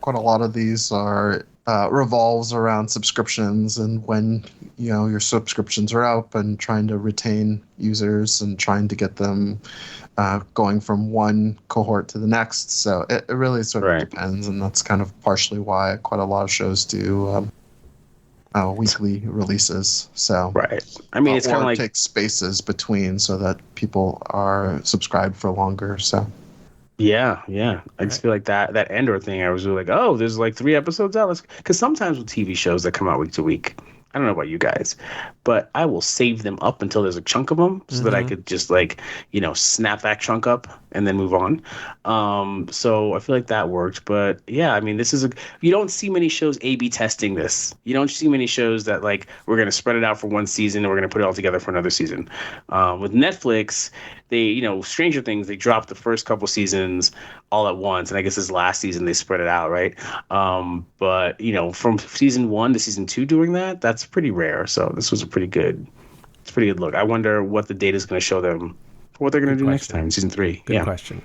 Quite a lot of these are revolves around subscriptions, and when your subscriptions are up, and trying to retain users and trying to get them going from one cohort to the next. So it really sort of depends, and that's kind of partially why quite a lot of shows do weekly releases. So I mean, it's kind of like take spaces between so that people are subscribed for longer. So yeah. I just feel like that Andor thing, I was really like, oh, there's like 3 episodes out. Because sometimes with TV shows that come out week to week, I don't know about you guys, but I will save them up until there's a chunk of them so that I could just snap that chunk up and then move on. So I feel like that worked. But yeah, I mean, you don't see many shows A/B testing this. You don't see many shows that like, we're going to spread it out for one season and we're going to put it all together for another season. With Netflix, they, Stranger Things, they dropped the first couple seasons all at once, and I guess this last season they spread it out, right? But from season 1 to season 2 doing that's pretty rare. So this was a pretty good look. I wonder what the data is going to show them for what they're going to do next time, season 3. Good question.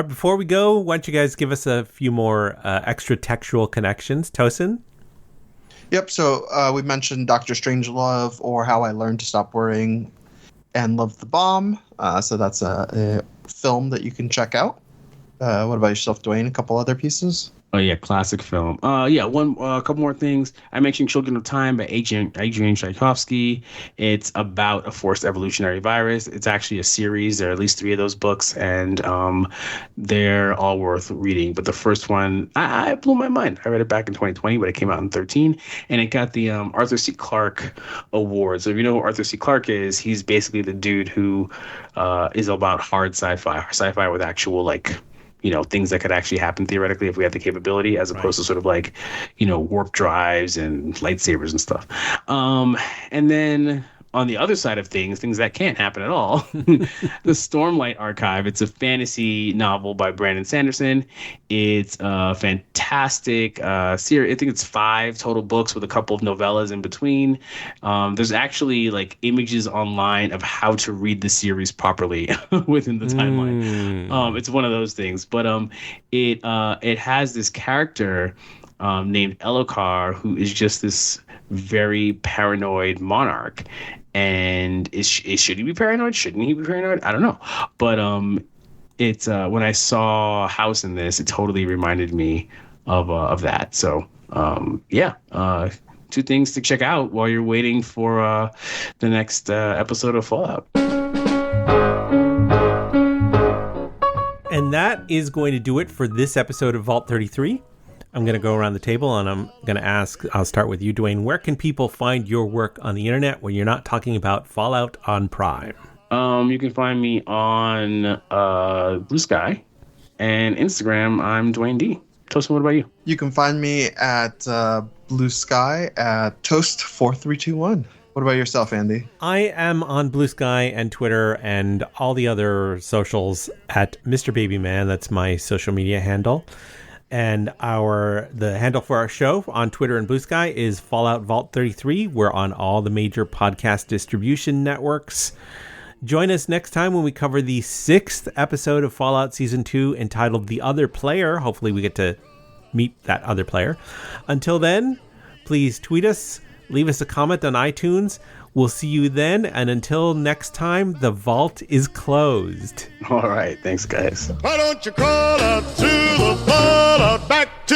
Before we go, why don't you guys give us a few more extra textual connections? Tosin? Yep, so we mentioned Dr. Strangelove or How I Learned to Stop Worrying and Love the Bomb. So that's a film that you can check out. What about yourself, Dwayne? A couple other pieces? Oh yeah, classic film. A couple more things. I mentioned Children of Time by Adrian Tchaikovsky. It's about a forced evolutionary virus. It's actually a series. There are at least 3 of those books, and they're all worth reading. But the first one, I blew my mind. I read it back in 2020, but it came out in 2013, and it got the Arthur C. Clarke Award. So if you know who Arthur C. Clarke is, he's basically the dude who is about hard sci-fi with actual things that could actually happen theoretically if we had the capability, as opposed to sort of warp drives and lightsabers and stuff. And then on the other side of things that can't happen at all, the Stormlight Archive. It's a fantasy novel by Brandon Sanderson. It's a fantastic series. I think it's 5 total books with a couple of novellas in between. There's actually images online of how to read the series properly within the timeline. It's one of those things, but it has this character named Elokar, who is just this very paranoid monarch. And should he be paranoid? Shouldn't he be paranoid? I don't know. But it's when I saw House in this, it totally reminded me of that. So 2 things to check out while you're waiting for the next episode of Fallout. And that is going to do it for this episode of Vault 33. I'm going to go around the table and I'm going to ask, I'll start with you, Dwayne. Where can people find your work on the internet when you're not talking about Fallout on Prime? You can find me on Blue Sky and Instagram. I'm Dwayne D. Tosin, what about you? You can find me at Blue Sky at Toast4321. What about yourself, Andy? I am on Blue Sky and Twitter and all the other socials at Mr. Babyman. That's my social media handle. And the handle for our show on Twitter and Blue Sky is Fallout Vault 33. We're on all the major podcast distribution networks. Join us next time when we cover the 6th episode of Fallout Season 2 entitled The Other Player. Hopefully we get to meet that other player. Until then, please tweet us, leave us a comment on iTunes. We'll see you then, and until next time, the vault is closed. All right, thanks, guys. Why don't you crawl out to the vault, out back to